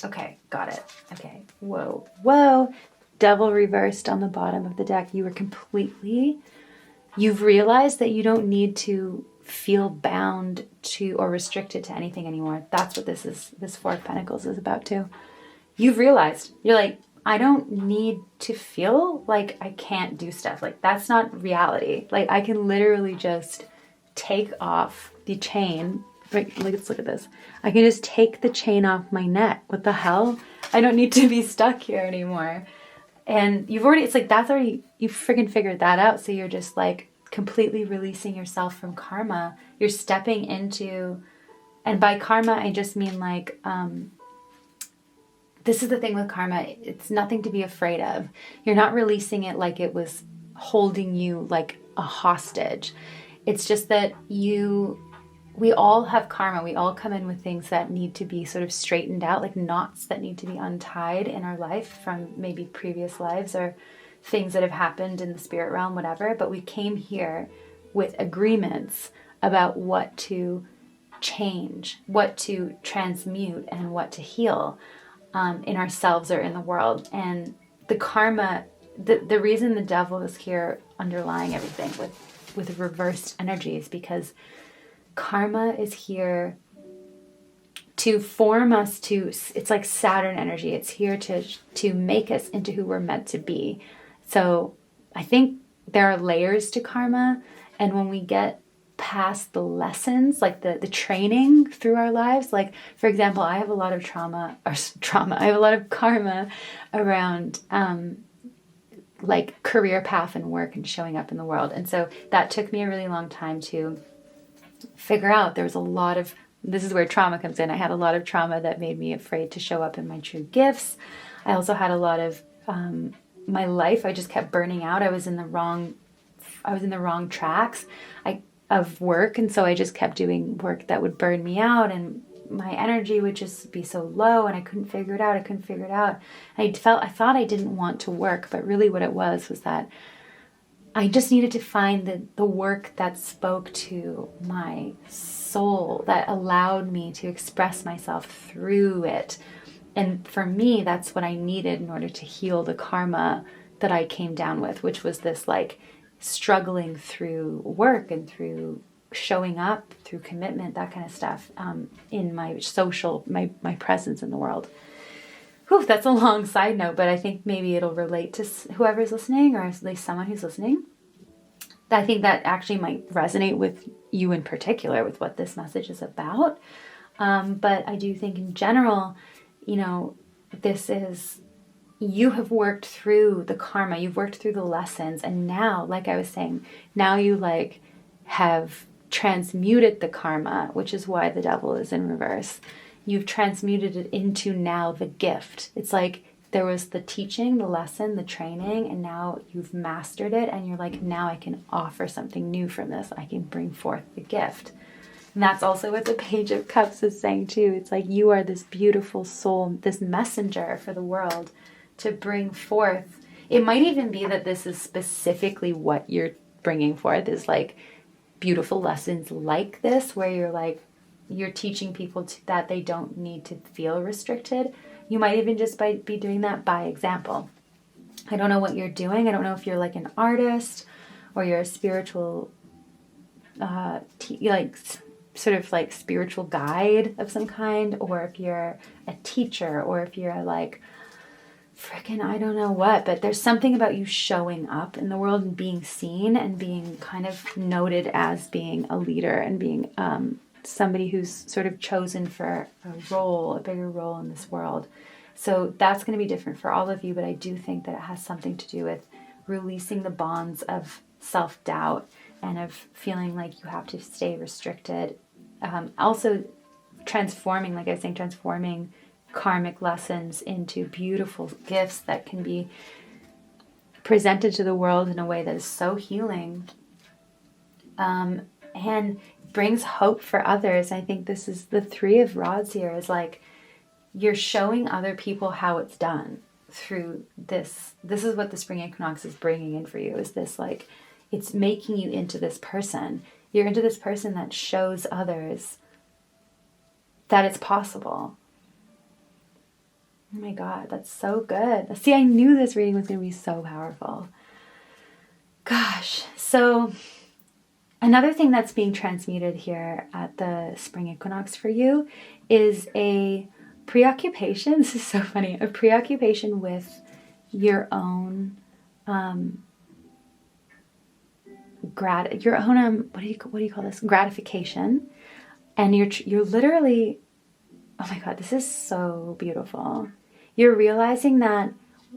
Okay, got it. Okay, whoa. Devil reversed on the bottom of the deck. You've realized that you don't need to feel bound to or restricted to anything anymore. That's what this 4 of Pentacles is about too. You've realized, you're like, I don't need to feel like I can't do stuff. Like, that's not reality. Like, I can literally just take off the chain. Right, let's look at this. I can just take the chain off my neck. What the hell? I don't need to be stuck here anymore. And you friggin' figured that out. So you're just like completely releasing yourself from karma. You're stepping into, and by karma, I just mean like, this is the thing with karma. It's nothing to be afraid of. You're not releasing it like it was holding you like a hostage. It's just that we all have karma. We all come in with things that need to be sort of straightened out, like knots that need to be untied in our life from maybe previous lives or things that have happened in the spirit realm, whatever. But we came here with agreements about what to change, what to transmute, and what to heal in ourselves or in the world. And the karma, the reason the devil is here underlying everything with reversed energies, because karma is here to form us to, it's like Saturn energy. It's here to make us into who we're meant to be. So I think there are layers to karma. And when we get past the lessons, like the training through our lives, like, for example, I have a lot of trauma, I have a lot of karma around, like career path and work and showing up in the world. And so that took me a really long time to figure out. There was a lot of, this is where trauma comes in. I had a lot of trauma that made me afraid to show up in my true gifts. I also had a lot of, my life, I just kept burning out. I was in the wrong tracks of work. And so I just kept doing work that would burn me out and my energy would just be so low and I couldn't figure it out. I thought I didn't want to work, but really what it was that I just needed to find the work that spoke to my soul, that allowed me to express myself through it. And for me, that's what I needed in order to heal the karma that I came down with, which was this like struggling through work and through showing up, through commitment, that kind of stuff, in my social, my presence in the world. Whew, that's a long side note, but I think maybe it'll relate to whoever's listening, or at least someone who's listening. I think that actually might resonate with you in particular, with what this message is about. But I do think in general, you know, you have worked through the karma, you've worked through the lessons, and now, like I was saying, now you like have transmuted the karma, which is why the devil is in reverse. You've transmuted it into now the gift. It's like there was the teaching, the lesson, the training, and now you've mastered it, and you're like, now I can offer something new from this. I can bring forth the gift. And that's also what the Page of Cups is saying too. It's like you are this beautiful soul, this messenger for the world to bring forth. It might even be that this is specifically what you're bringing forth, is like beautiful lessons like this, where you're like, you're teaching people that they don't need to feel restricted. You might even just be doing that by example. I don't know what you're doing. I don't know if you're like an artist or you're a spiritual, sort of like spiritual guide of some kind, or if you're a teacher, or if you're like, freaking, I don't know what, but there's something about you showing up in the world and being seen and being kind of noted as being a leader and being somebody who's sort of chosen for a bigger role in this world. So that's going to be different for all of you, but I do think that it has something to do with releasing the bonds of self-doubt and of feeling like you have to stay restricted. Also transforming, like I was saying, transforming karmic lessons into beautiful gifts that can be presented to the world in a way that is so healing, and brings hope for others. I think this is the Three of Rods here, is like you're showing other people how it's done through this. This is what the Spring Equinox is bringing in for you, is this like, it's making you into this person. You're into this person that shows others that it's possible. Oh my God, that's so good. See, I knew this reading was going to be so powerful. Gosh. So another thing that's being transmuted here at the Spring Equinox for you is a preoccupation. This is so funny. A preoccupation with your own, what do you call this? Gratification. And you're literally, oh my God, this is so beautiful. You're realizing that,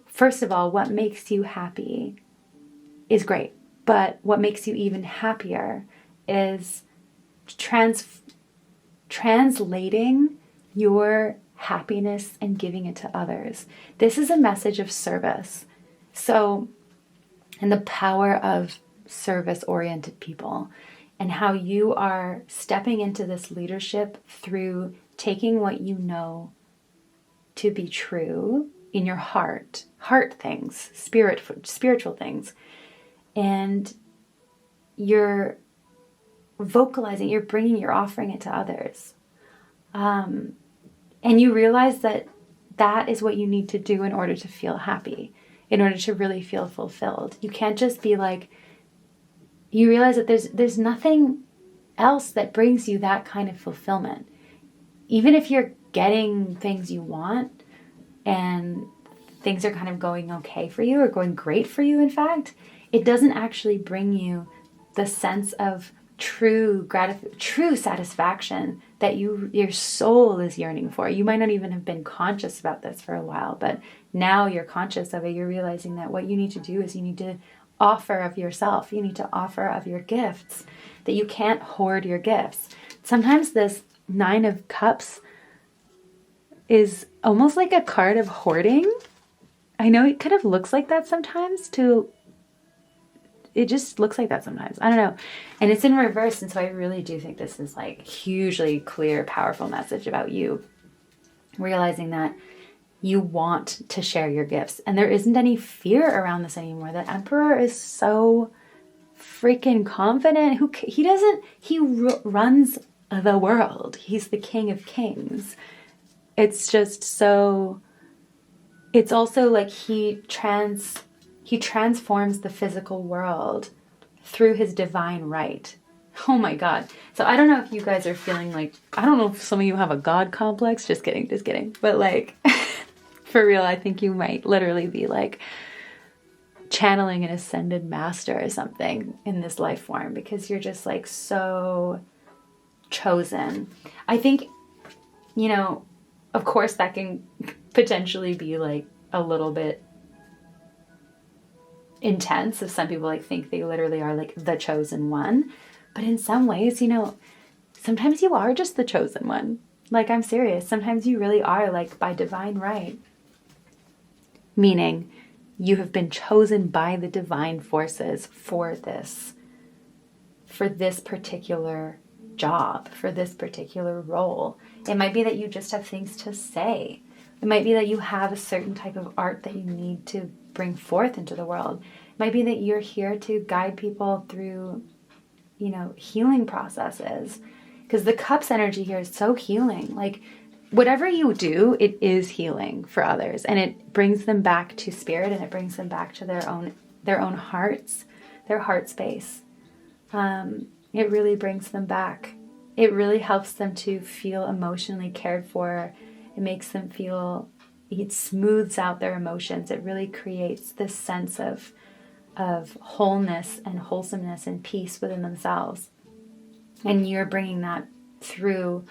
first of all, what makes you happy is great. But what makes you even happier is translating your happiness and giving it to others. This is a message of service. So, and the power of service-oriented people, and how you are stepping into this leadership through taking what you know to be true in your heart things, spiritual things, and you're vocalizing, you're offering it to others. And you realize that that is what you need to do in order to feel happy, in order to really feel fulfilled. You can't just be like, you realize that there's nothing else that brings you that kind of fulfillment. Even if you're getting things you want and things are kind of going okay for you, or going great for you, in fact, it doesn't actually bring you the sense of true satisfaction that your soul is yearning for. You might not even have been conscious about this for a while, but now you're conscious of it. You're realizing that what you need to do is you need to offer of yourself. You need to offer of your gifts, that you can't hoard your gifts. Sometimes this Nine of Cups is almost like a card of hoarding. I know it kind of looks like that sometimes to it just looks like that sometimes. I don't know. And it's in reverse. And so I really do think this is like hugely clear, powerful message about you. Realizing that you want to share your gifts. And there isn't any fear around this anymore. The Emperor is so freaking confident. He runs the world. He's the King of Kings. It's just so, it's also like he transforms the physical world through his divine right. Oh my God. So I don't know if you guys are feeling like, I don't know if some of you have a God complex. Just kidding. But like, for real, I think you might literally be like channeling an ascended master or something in this life form, because you're just like so chosen. I think, you know, of course that can potentially be like a little bit intense if some people like think they literally are like the chosen one. But in some ways, you know, sometimes you are just the chosen one. Like, I'm serious. Sometimes you really are, like, by divine right. Meaning, you have been chosen by the divine forces for this particular job, for this particular role. It might be that you just have things to say. It might be that you have a certain type of art that you need to bring forth into the world. It might be that you're here to guide people through, you know, healing processes. Because the cups energy here is so healing. Like, whatever you do, it is healing for others. And it brings them back to spirit, and it brings them back to their own hearts, their heart space. It really brings them back. It really helps them to feel emotionally cared for. It makes them feel, it smooths out their emotions. It really creates this sense of wholeness and wholesomeness and peace within themselves. And you're bringing that through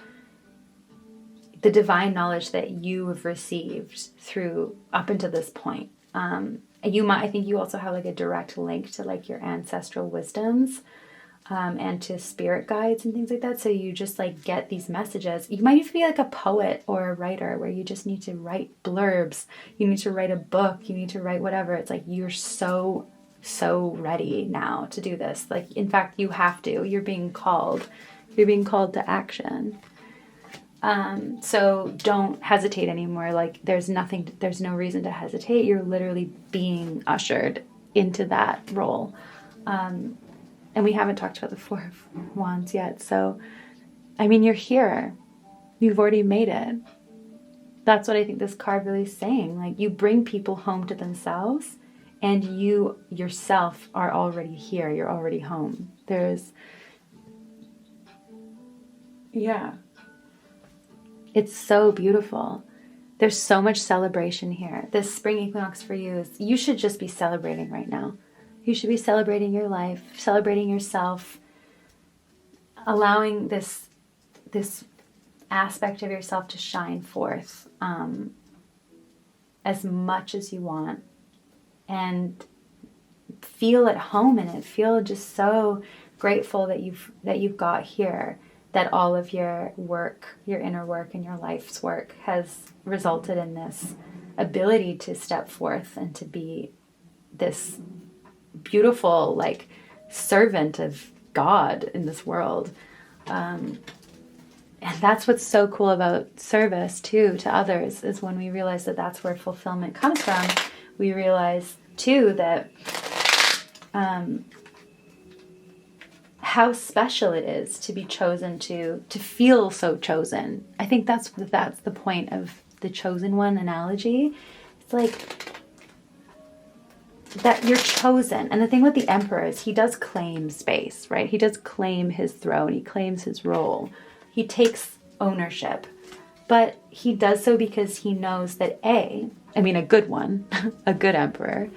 the divine knowledge that you have received through up until this point. I think you also have like a direct link to like your ancestral wisdoms, and to spirit guides and things like that. So you just like get these messages. You might even be like a poet or a writer where you just need to write blurbs. You need to write a book. You need to write whatever. It's like you're so ready now to do this. Like, in fact, you have to. You're being called to action. So don't hesitate anymore. Like, there's no reason to hesitate. You're literally being ushered into that role. And we haven't talked about the Four of Wands yet. So, I mean, you're here. You've already made it. That's what I think this card really is saying. Like, you bring people home to themselves, and you yourself are already here. You're already home. It's so beautiful. There's so much celebration here. This spring equinox for you should just be celebrating right now. You should be celebrating your life, celebrating yourself, allowing this aspect of yourself to shine forth as much as you want, and feel at home in it. Feel just so grateful that you've got here, that all of your work, your inner work and your life's work has resulted in this ability to step forth and to be this beautiful, like, servant of God in this world. And that's what's so cool about service too to others, is when we realize that that's where fulfillment comes from. We realize too that how special it is to be chosen, to feel so chosen. I think that's the point of the chosen one analogy. It's like that you're chosen. And the thing with the Emperor is he does claim space, right? He does claim his throne. He claims his role. He takes ownership. But he does so because he knows that a good one, a good Emperor,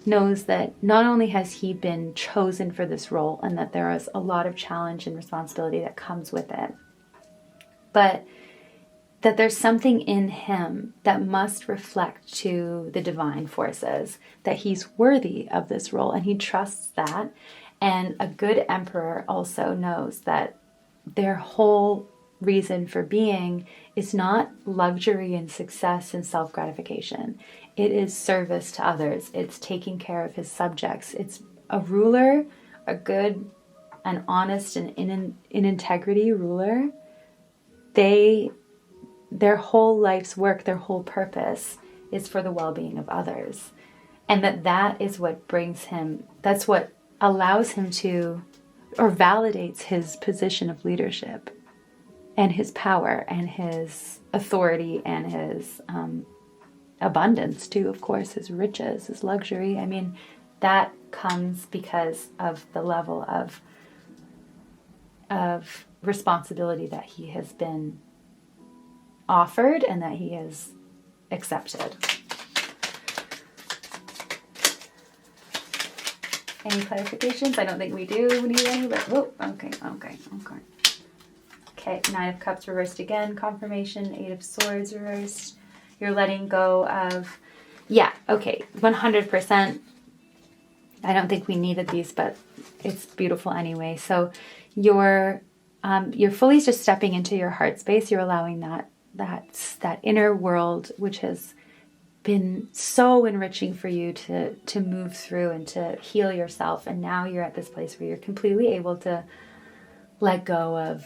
knows that not only has he been chosen for this role, and that there is a lot of challenge and responsibility that comes with it, but that there's something in him that must reflect to the divine forces that he's worthy of this role, and he trusts that. And a good Emperor also knows that their whole reason for being is not luxury and success and self-gratification. It is service to others. It's taking care of his subjects. It's a ruler, a good, an honest, and in integrity ruler, their whole life's work, their whole purpose is for the well-being of others. And that is what brings him, that's what allows him to, or validates his position of leadership and his power and his authority and his abundance too, of course, his riches, his luxury. I mean, that comes because of the level of responsibility that he has been offered and that he has accepted. Any clarifications? I don't think we do need any, but whoa, okay. Okay, Nine of Cups reversed again, confirmation, Eight of Swords reversed. You're letting go of, yeah, okay, 100%. I don't think we needed these, but it's beautiful anyway. So you're fully just stepping into your heart space. You're allowing that inner world, which has been so enriching for you to move through and to heal yourself. And now you're at this place where you're completely able to let go of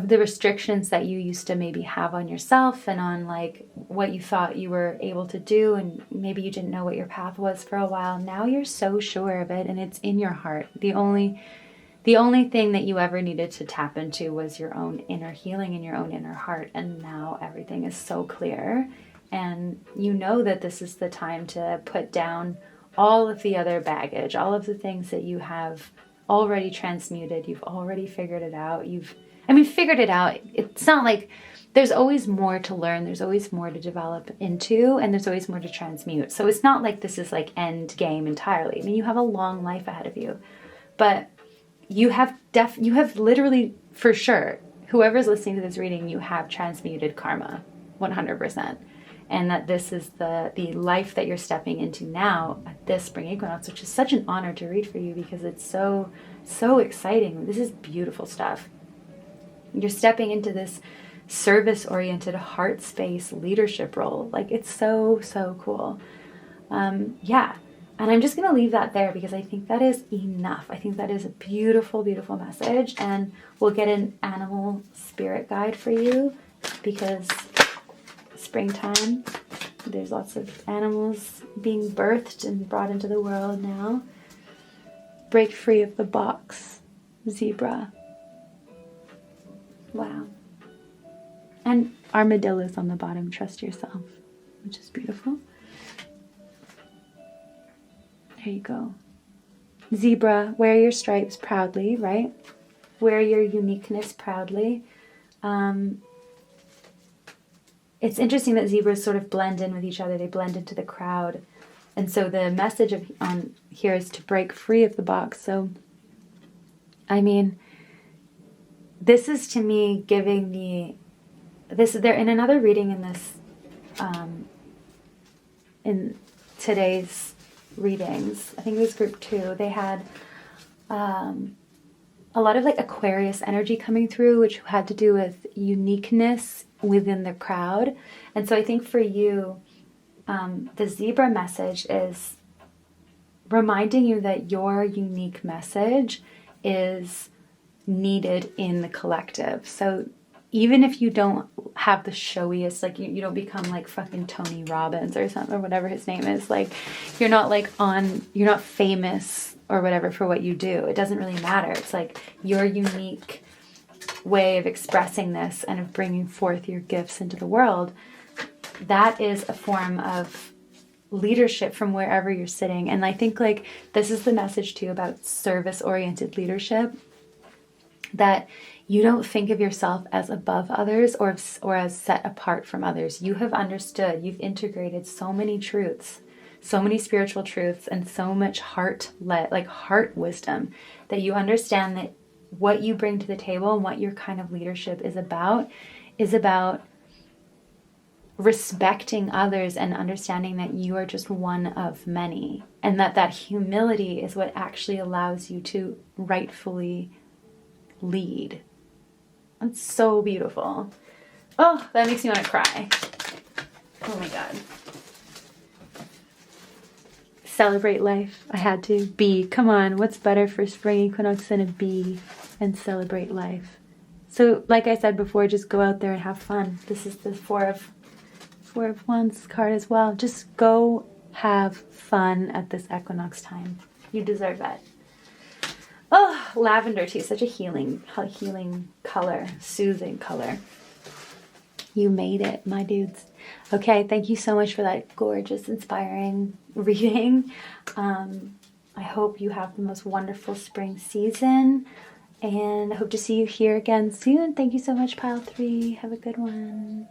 the restrictions that you used to maybe have on yourself and on like what you thought you were able to do, and maybe you didn't know what your path was for a while. Now you're so sure of it, and it's in your heart. The only thing that you ever needed to tap into was your own inner healing and your own inner heart, and now everything is so clear. And you know that this is the time to put down all of the other baggage, all of the things that you have already transmuted. You've already figured it out. Figured it out. It's not like there's always more to learn. There's always more to develop into, and there's always more to transmute. So it's not like this is like end game entirely. I mean, you have a long life ahead of you, but you have literally, for sure, whoever's listening to this reading, you have transmuted karma 100%. And that this is the life that you're stepping into now at this spring equinox, which is such an honor to read for you because it's so, so exciting. This is beautiful stuff. You're stepping into this service-oriented heart space leadership role. Like, it's so, so cool. Yeah. And I'm just going to leave that there because I think that is enough. I think that is a beautiful, beautiful message. And we'll get an animal spirit guide for you because springtime, there's lots of animals being birthed and brought into the world now. Break free of the box, zebra. Wow. And armadillos on the bottom, trust yourself, which is beautiful. There you go. Zebra, wear your stripes proudly, right? Wear your uniqueness proudly. It's interesting that zebras sort of blend in with each other. They blend into the crowd. And so the message here is to break free of the box. So, I mean, this is to me giving they're in another reading in this, in today's readings, I think it was group 2, they had a lot of like Aquarius energy coming through, which had to do with uniqueness within the crowd. And so I think for you, the zebra message is reminding you that your unique message is needed in the collective. So even if you don't have the showiest, like you don't become like fucking Tony Robbins or something, or whatever his name is, like you're not famous or whatever for what you do. It doesn't really matter. It's like your unique way of expressing this and of bringing forth your gifts into the world. That is a form of leadership from wherever you're sitting. And I think like this is the message too about service-oriented leadership, that you don't think of yourself as above others or as set apart from others. You have understood, you've integrated so many truths, so many spiritual truths, and so much heart wisdom, that you understand that what you bring to the table and what your kind of leadership is about respecting others and understanding that you are just one of many, and that humility is what actually allows you to rightfully lead. It's so beautiful. Oh, that makes me want to cry. Oh my God. celebrate life. I had to. Be. Come on, what's better for spring equinox than a bee and celebrate life? So like I said before, just go out there and have fun. This is the Four of Wands card as well. Just go have fun at this equinox time. You deserve it. Oh, lavender too, such a healing color, soothing color. You made it, my dudes. Okay, thank you so much for that gorgeous, inspiring reading. I hope you have the most wonderful spring season, and I hope to see you here again soon. Thank you so much, Pile 3. Have a good one.